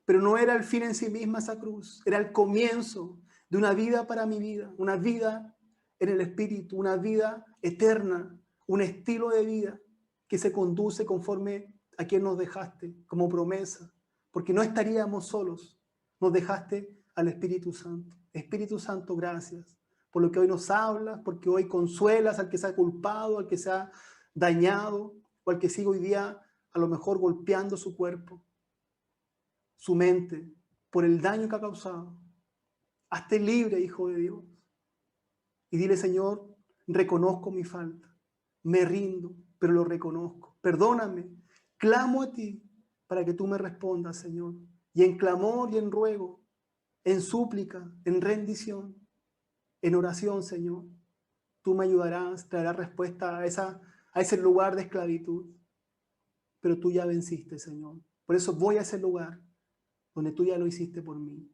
S1: Pero no era el fin en sí misma esa cruz. Era el comienzo de una vida para mi vida. Una vida en el Espíritu, una vida eterna, un estilo de vida que se conduce conforme a quien nos dejaste como promesa, porque no estaríamos solos, nos dejaste al Espíritu Santo. Espíritu Santo, gracias por lo que hoy nos hablas, porque hoy consuelas al que se ha culpado, al que se ha dañado, o al que sigue hoy día a lo mejor golpeando su cuerpo, su mente, por el daño que ha causado. Hazte libre, Hijo de Dios. Y dile, Señor, reconozco mi falta, me rindo, pero lo reconozco. Perdóname, clamo a ti para que tú me respondas, Señor. Y en clamor y en ruego, en súplica, en rendición, en oración, Señor, tú me ayudarás, traerás respuesta a ese lugar de esclavitud. Pero tú ya venciste, Señor. Por eso voy a ese lugar donde tú ya lo hiciste por mí.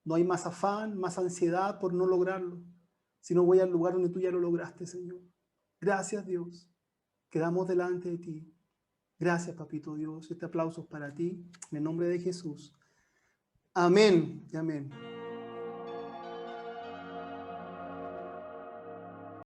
S1: No hay más afán, más ansiedad por no lograrlo, sino voy al lugar donde tú ya lo lograste, Señor. Gracias, Dios. Quedamos delante de ti. Gracias, Papito Dios. Este aplauso es para ti, en el nombre de Jesús. Amén y amén.